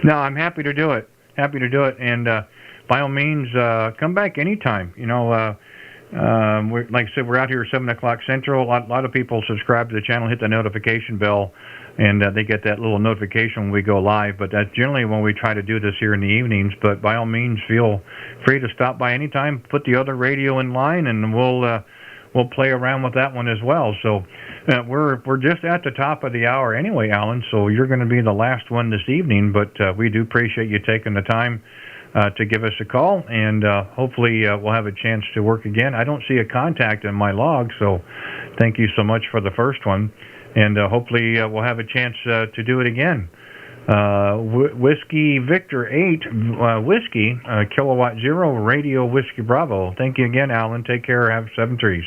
No, I'm happy to do it. Happy to do it, and by all means, come back anytime. You know, like I said, we're out here at 7 o'clock Central. A lot of people subscribe to the channel, hit the notification bell, and they get that little notification when we go live. But that's generally when we try to do this here in the evenings. But by all means, feel free to stop by anytime. Put the other radio in line, and we'll play around with that one as well. So we're just at the top of the hour anyway, Alan. So you're going to be the last one this evening. But we do appreciate you taking the time to give us a call, and hopefully we'll have a chance to work again. I don't see a contact in my log, so thank you so much for the first one, and hopefully we'll have a chance to do it again. Whiskey Victor 8, Whiskey, Kilowatt 0, Radio Whiskey Bravo. Thank you again, Alan. Take care. Have 7 trees.